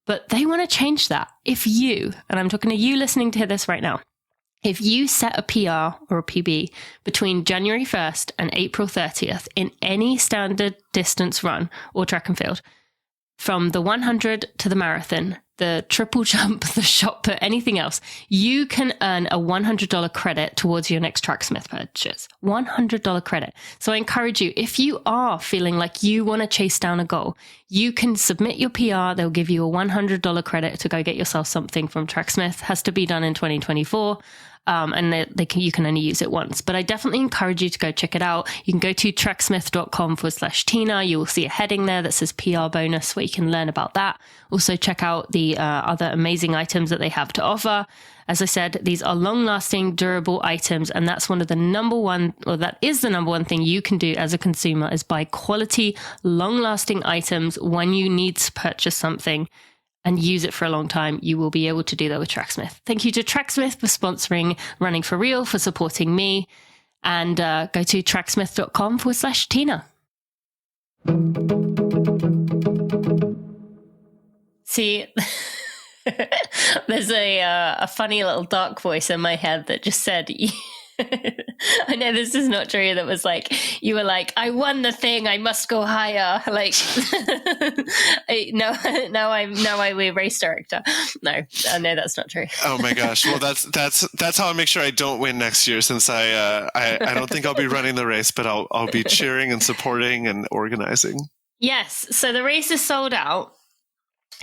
Speaker 1: But they want to change that. If you, and I'm talking to you listening to this right now, if you set a PR or a PB between January 1st and April 30th in any standard distance run or track and field, from the 100 to the marathon, the triple jump, the shot put, anything else, you can earn a $100 credit towards your next Tracksmith purchase. $100 credit. So I encourage you, if you are feeling like you want to chase down a goal, you can submit your PR. They'll give you a $100 credit to go get yourself something from Tracksmith. Has to be done in 2024. And you can only use it once. But I definitely encourage you to go check it out. You can go to tracksmith.com/Tina. You will see a heading there that says PR bonus where you can learn about that. Also check out the other amazing items that they have to offer. As I said, these are long-lasting, durable items, and that's that is the number one thing you can do as a consumer is buy quality, long-lasting items when you need to purchase something and use it for a long time. You will be able to do that with Tracksmith. Thank you to Tracksmith for sponsoring Running for Real, for supporting me. And go to tracksmith.com/Tina. See, there's a funny little dark voice in my head that just said, I know this is not true. That was like, you were like, I won the thing, I must go higher. Like, now I'm a race director. No, I know that's not true.
Speaker 2: Oh my gosh. Well, that's how I make sure I don't win next year, since I don't think I'll be running the race, but I'll be cheering and supporting and organizing. Yes.
Speaker 1: So the race is sold out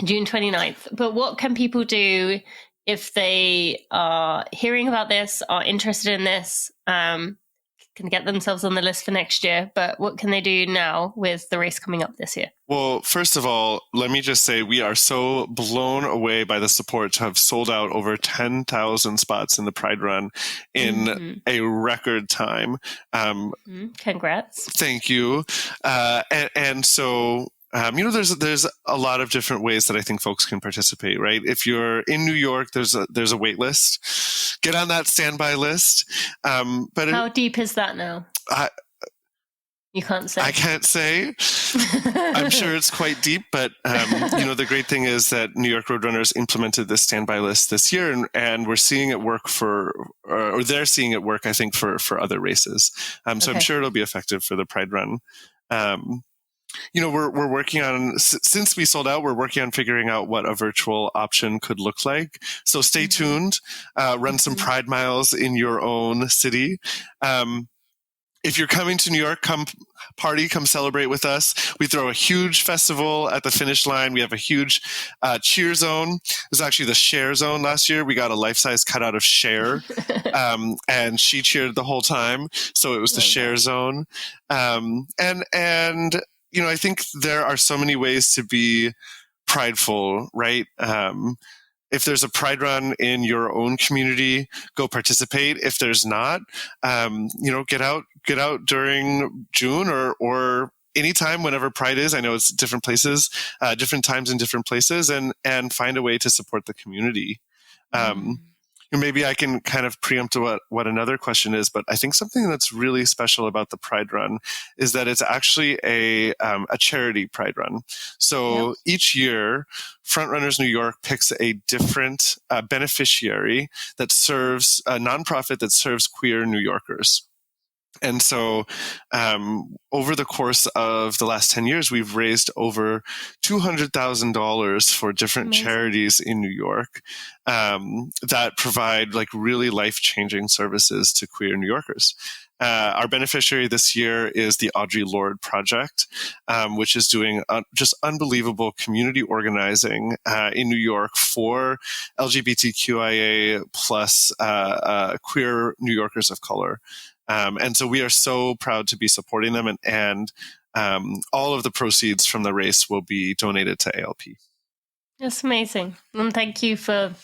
Speaker 1: June 29th, but what can people do if they are hearing about this, are interested in this, can get themselves on the list for next year, but what can they do now with the race coming up this year?
Speaker 2: Well, first of all, let me just say we are so blown away by the support to have sold out over 10,000 spots in the Pride Run in a record time.
Speaker 1: Congrats.
Speaker 2: Thank you. And so... there's a lot of different ways that I think folks can participate, right? If you're in New York, there's a wait list. Get on that standby list. But
Speaker 1: how deep is that now? You can't say.
Speaker 2: I can't say. I'm sure it's quite deep, but the great thing is that New York Roadrunners implemented this standby list this year, and we're seeing it work or they're seeing it work, I think, for other races. So I'm sure it'll be effective for the Pride Run. We're working on, since we sold out, we're working on figuring out what a virtual option could look like. So stay tuned, run some Pride miles in your own city. If you're coming to New York, come party, come celebrate with us. We throw a huge festival at the finish line. We have a huge cheer zone. It was actually the Cher zone last year. We got a life-size cutout of Cher, and she cheered the whole time. So it was the Cher zone. And I think there are so many ways to be prideful, right? If there's a Pride Run in your own community, go participate. If there's not, get out during June or anytime whenever Pride is. I know it's different places, different times in different places, and find a way to support the community. Maybe I can kind of preempt what another question is, but I think something that's really special about the Pride Run is that it's actually a charity Pride Run. So each year, Frontrunners New York picks a different beneficiary that serves a nonprofit that serves queer New Yorkers. And so over the course of the last 10 years, we've raised over $200,000 for different charities in New York that provide like really life-changing services to queer New Yorkers. Our beneficiary this year is the Audre Lorde Project, which is doing just unbelievable community organizing in New York for LGBTQIA plus queer New Yorkers of color. And so we are so proud to be supporting them, and all of the proceeds from the race will be donated to ALP.
Speaker 1: That's amazing. And thank you for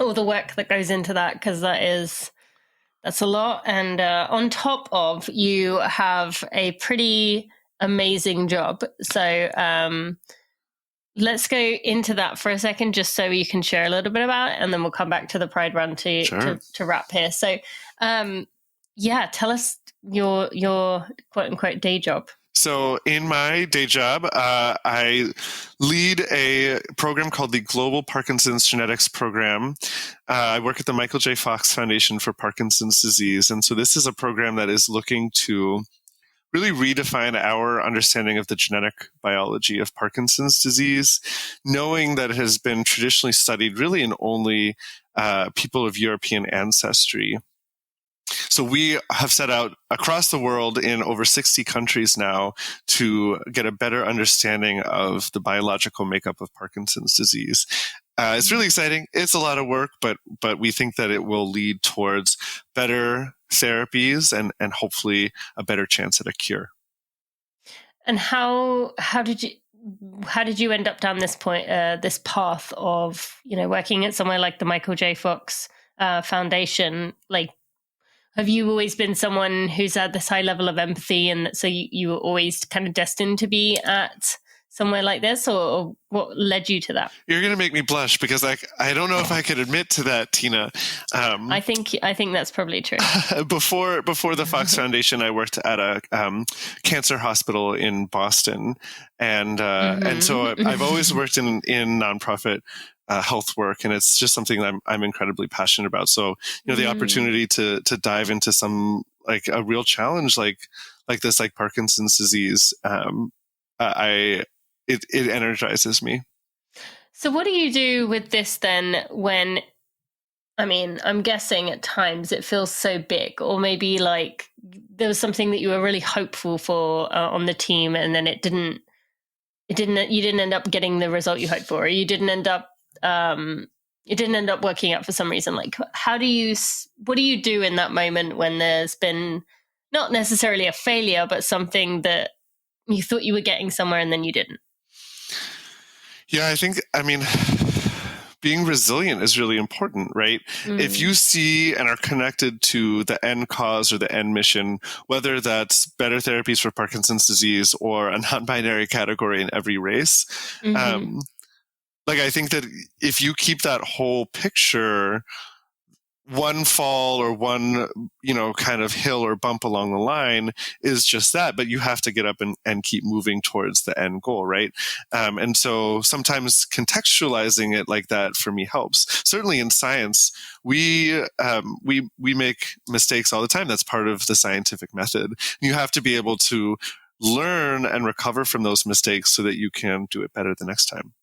Speaker 1: all the work that goes into that, because that's a lot. And on top of, you have a pretty amazing job. So let's go into that for a second, just so you can share a little bit about it, and then we'll come back to the Pride Run to wrap here. So tell us your quote unquote day job.
Speaker 2: So in my day job, I lead a program called the Global Parkinson's Genetics Program. I work at the Michael J. Fox Foundation for Parkinson's Disease. And so this is a program that is looking to really redefine our understanding of the genetic biology of Parkinson's disease, knowing that it has been traditionally studied really in only people of European ancestry. So we have set out across the world in over 60 countries now to get a better understanding of the biological makeup of Parkinson's disease. It's really exciting. It's a lot of work, but we think that it will lead towards better therapies and hopefully a better chance at a cure.
Speaker 1: And how did you end up down this path of working at somewhere like the Michael J. Fox Foundation? Like, have you always been someone who's had this high level of empathy, and so you were always kind of destined to be at somewhere like this, or what led you to that? You're
Speaker 2: going to make me blush because I don't know if I could admit to that, Tina.
Speaker 1: I think that's probably true.
Speaker 2: Before the Fox Foundation, I worked at a cancer hospital in Boston, and so I've always worked in nonprofit health work, and it's just something that I'm incredibly passionate about. So, the opportunity to dive into some like a real challenge like this, like Parkinson's disease, it energizes me.
Speaker 1: So what do you do with this then when, I'm guessing at times it feels so big, or maybe like there was something that you were really hopeful for on the team, and then you didn't end up getting the result you hoped for, or you didn't end up it didn't end up working out for some reason. Like, what do you do in that moment when there's been not necessarily a failure, but something that you thought you were getting somewhere and then you didn't?
Speaker 2: Yeah, being resilient is really important, right? If you see and are connected to the end cause or the end mission, whether that's better therapies for Parkinson's disease or a non-binary category in every race, I think that if you keep that whole picture, one fall or one, kind of hill or bump along the line is just that, but you have to get up and keep moving towards the end goal, right? And so sometimes contextualizing it like that for me helps. Certainly in science, we make mistakes all the time. That's part of the scientific method. You have to be able to learn and recover from those mistakes so that you can do it better the next time.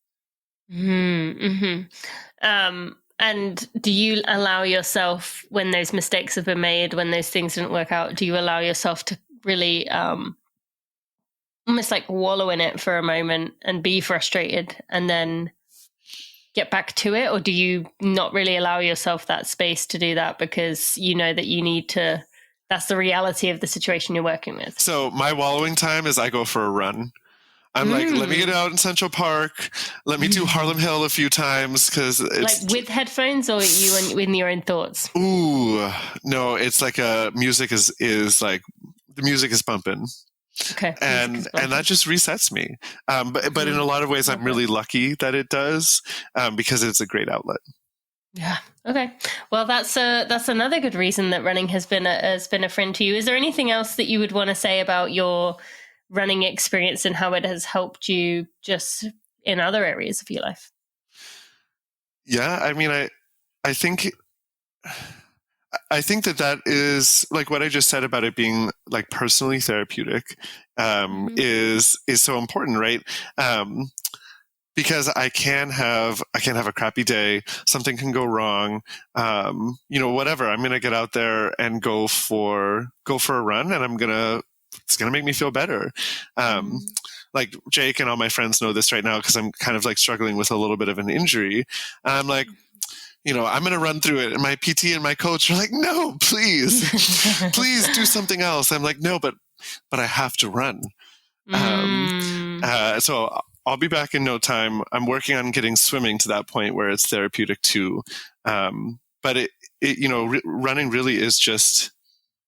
Speaker 1: And do you allow yourself, when those mistakes have been made, when those things didn't work out, do you allow yourself to really almost like wallow in it for a moment and be frustrated and then get back to it? Or do you not really allow yourself that space to do that because you know that you need to, that's the reality of the situation you're working with?
Speaker 2: So my wallowing time is I go for a run. I'm like, let me get out in Central Park. Let me do Harlem Hill a few times because it's
Speaker 1: like with headphones, or you in your own thoughts?
Speaker 2: Ooh, no, it's like music is like the music is bumping.
Speaker 1: Okay,
Speaker 2: and that just resets me. But in a lot of ways, I'm really lucky that it does because it's a great outlet.
Speaker 1: Yeah. Okay. Well, that's another good reason that running has been a friend to you. Is there anything else that you would want to say about your running experience and how it has helped you just in other areas of your life?
Speaker 2: Yeah, I mean, I think that is like what I just said about it being like personally therapeutic is so important, right? Because I can have a crappy day. Something can go wrong. Whatever. I'm going to get out there and go for a run, and it's going to make me feel better. Like Jake and all my friends know this right now because I'm kind of like struggling with a little bit of an injury. I'm like, I'm going to run through it. And my PT and my coach are like, no, please, please do something else. I'm like, no, but I have to run. So I'll be back in no time. I'm working on getting swimming to that point where it's therapeutic too. But running really is just,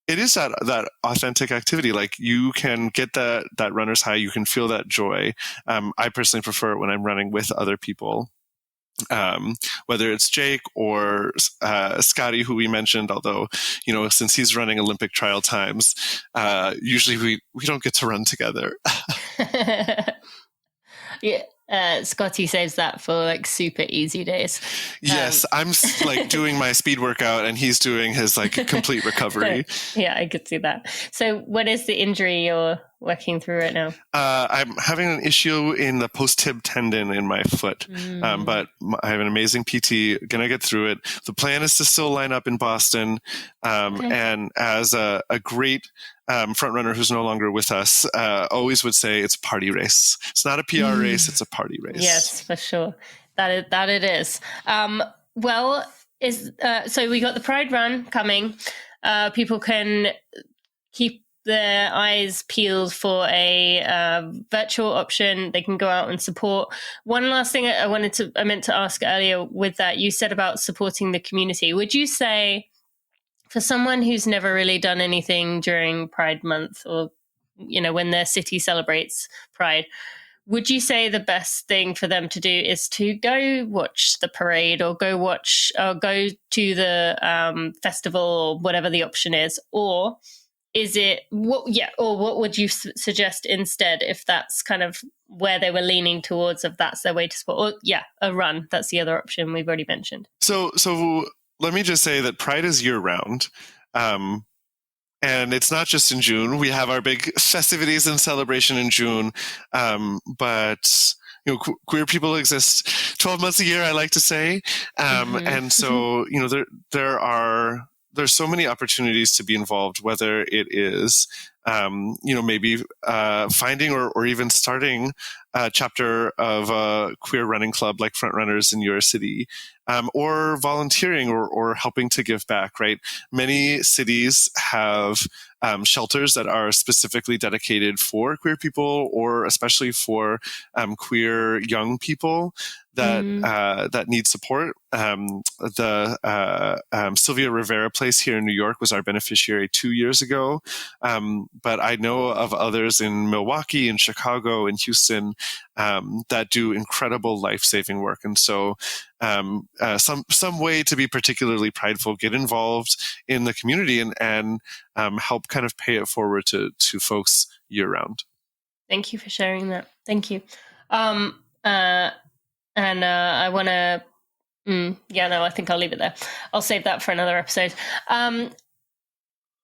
Speaker 2: it is that authentic activity. Like you can get that runner's high. You can feel that joy. I personally prefer it when I'm running with other people. Whether it's Jake or Scotty, who we mentioned, although, since he's running Olympic trial times, usually we don't get to run together.
Speaker 1: Yeah. Scotty saves that for like super easy days.
Speaker 2: Yes, I'm like doing my speed workout and he's doing his like complete recovery.
Speaker 1: Yeah, I could see that. So what is the injury you're working through right now?
Speaker 2: I'm having an issue in the post-tib tendon in my foot, but I have an amazing PT, gonna get through it. The plan is to still line up in Boston, and as a great front runner who's no longer with us always would say, it's a party race. It's not a PR race, it's a party race.
Speaker 1: Yes, for sure. That it is. So we got the Pride Run coming. People can keep their eyes peeled for a virtual option. They can go out and support. One last thing I meant to ask earlier with that, you said about supporting the community. Would you say, for someone who's never really done anything during Pride Month or, when their city celebrates Pride, would you say the best thing for them to do is to go watch the parade or go to the festival or whatever the option is? Or is it what would you suggest instead, if that's kind of where they were leaning towards, if that's their way to support? Or a run, that's the other option we've already mentioned.
Speaker 2: So let me just say that Pride is year round. And it's not just in June. We have our big festivities and celebration in June. But queer people exist 12 months a year, I like to say. And so, there's so many opportunities to be involved, whether it is, maybe finding or even starting a chapter of a queer running club like Front Runners in your city, or volunteering or helping to give back, right? Many cities have shelters that are specifically dedicated for queer people, or especially for queer young people that need support. The Sylvia Rivera place here in New York was our beneficiary 2 years ago, but I know of others in Milwaukee, in Chicago, in Houston that do incredible life-saving work. And so some way to be particularly prideful, get involved in the community and help kind of pay it forward to folks year-round.
Speaker 1: Thank you for sharing that. Thank you. And I want to, I think I'll leave it there. I'll save that for another episode.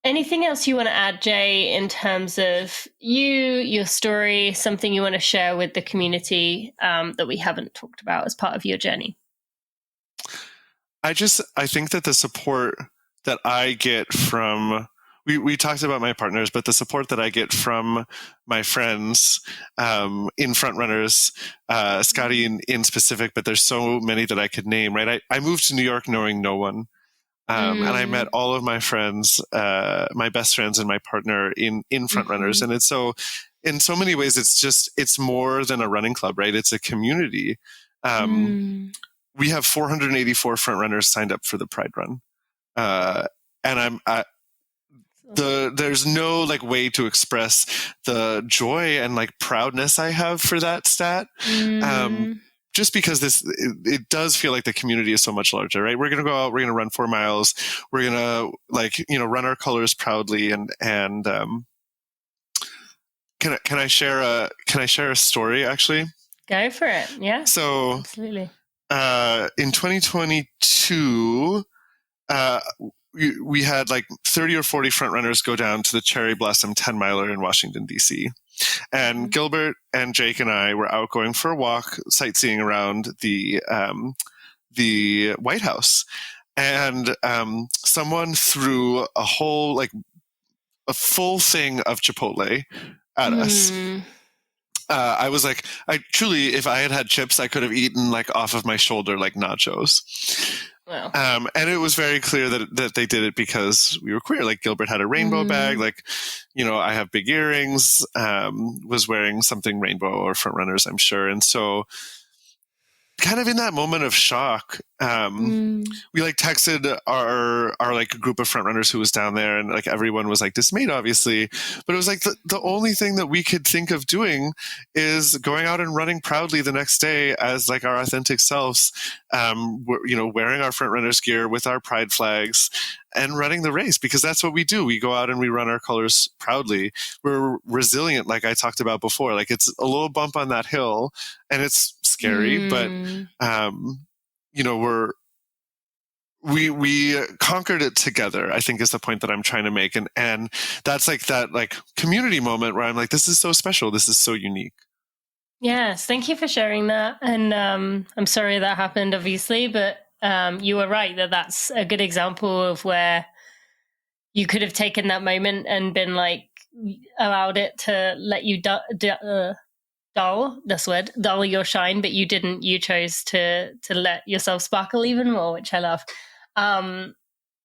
Speaker 1: Anything else you want to add, Jay, in terms of your story, something you want to share with the community that we haven't talked about as part of your journey?
Speaker 2: I think that the support that I get from, we talked about my partners, but the support that I get from my friends in front runners, Scotty in specific, but there's so many that I could name, right? I moved to New York knowing no one. And I met all of my friends, my best friends and my partner in front runners. And it's so, in so many ways, it's more than a running club, right? It's a community. We have 484 front runners signed up for the Pride Run. And there's no like way to express the joy and like proudness I have for that stat. Just because it does feel like the community is so much larger, right? We're going to go out, we're going to run 4 miles. We're going to run our colors proudly. And can I share a story actually?
Speaker 1: Go for it. Yeah.
Speaker 2: So
Speaker 1: absolutely.
Speaker 2: In 2022, we had like 30 or 40 front runners go down to the Cherry Blossom 10 miler in Washington, D.C. And Gilbert and Jake and I were out going for a walk, sightseeing around the White House. And someone threw a full thing of Chipotle at us. I was like, if I had chips, I could have eaten like off of my shoulder, like nachos.
Speaker 1: Wow.
Speaker 2: And it was very clear that they did it because we were queer. Like Gilbert had a rainbow bag, like, I have big earrings, was wearing something rainbow or front runners, I'm sure. And so kind of in that moment of shock, we like texted our like group of front runners who was down there, and like everyone was like dismayed, obviously, but it was like the only thing that we could think of doing is going out and running proudly the next day as like our authentic selves, wearing our front runners gear with our pride flags and running the race, because that's what we do. We go out and we run our colors proudly. We're resilient, like I talked about before. Like it's a little bump on that hill and it's scary, but we conquered it together, I think is the point that I'm trying to make. And that's like that like community moment where I'm like, this is so special. This is so unique.
Speaker 1: Yes. Thank you for sharing that. And I'm sorry that happened, obviously, but you were right that's a good example of where you could have taken that moment and been like, allowed it to let you dull your shine, but you didn't. You chose to let yourself sparkle even more, which I love.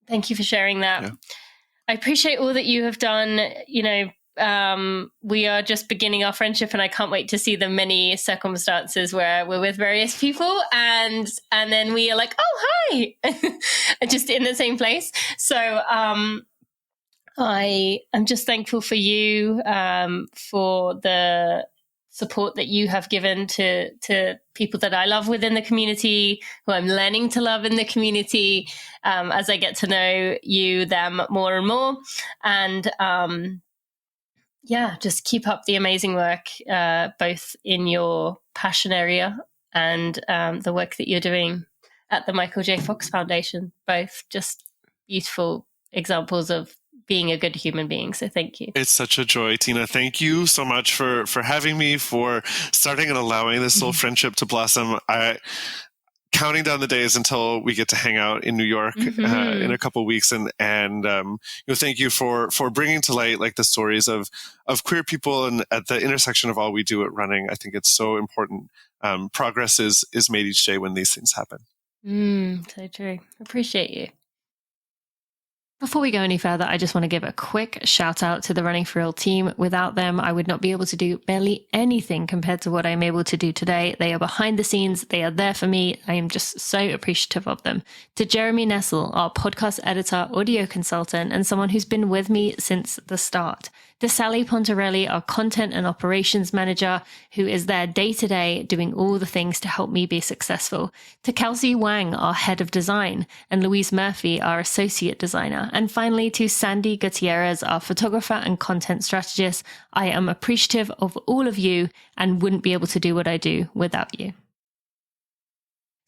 Speaker 1: Thank you for sharing that. Yeah. I appreciate all that you have done. We are just beginning our friendship, and I can't wait to see the many circumstances where we're with various people and then we are like, oh, hi, just in the same place. So I am just thankful for you, for the support that you have given to people that I love within the community, who I'm learning to love in the community, as I get to know them more and more. And just keep up the amazing work, both in your passion area and the work that you're doing at the Michael J. Fox Foundation. Both just beautiful examples of being a good human being. So thank you.
Speaker 2: It's such a joy, Tina. Thank you so much for having me, for starting and allowing this little friendship to blossom. Counting down the days until we get to hang out in New York in a couple of weeks, and thank you for bringing to light like the stories of queer people and at the intersection of all we do at running. I think it's so important. Progress is made each day when these things happen.
Speaker 1: So true. Appreciate you. Before we go any further, I just want to give a quick shout out to the Running for Real team. Without them, I would not be able to do barely anything compared to what I'm able to do today. They are behind the scenes. They are there for me. I am just so appreciative of them. To Jeremy Nessel, our podcast editor, audio consultant, and someone who's been with me since the start. To Sally Pontarelli, our content and operations manager, who is there day to day doing all the things to help me be successful. To Kelsey Wang, our head of design, and Louise Murphy, our associate designer. And finally, to Sandy Gutierrez, our photographer and content strategist. I am appreciative of all of you and wouldn't be able to do what I do without you.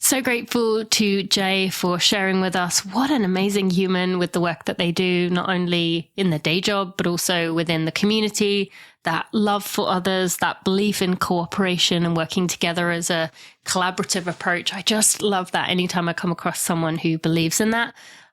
Speaker 1: So grateful to Jay for sharing with us what an amazing human with the work that they do, not only in the day job, but also within the community, that love for others, that belief in cooperation and working together as a collaborative approach. I just love that anytime I come across someone who believes in that.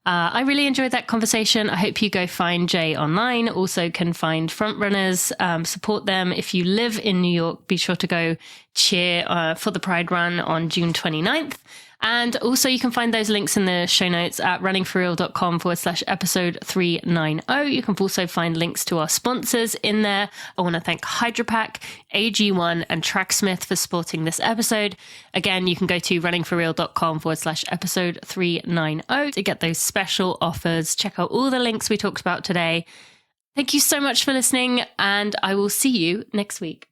Speaker 1: I really enjoyed that conversation. I hope you go find Jay online. Also can find frontrunners, support them. If you live in New York, be sure to go cheer for the Pride Run on June 29th. And also you can find those links in the show notes at runningforreal.com/episode 390. You can also find links to our sponsors in there. I want to thank HydroPack, AG1 and Tracksmith for supporting this episode. Again, you can go to runningforreal.com/episode 390 to get those special offers. Check out all the links we talked about today. Thank you so much for listening, and I will see you next week.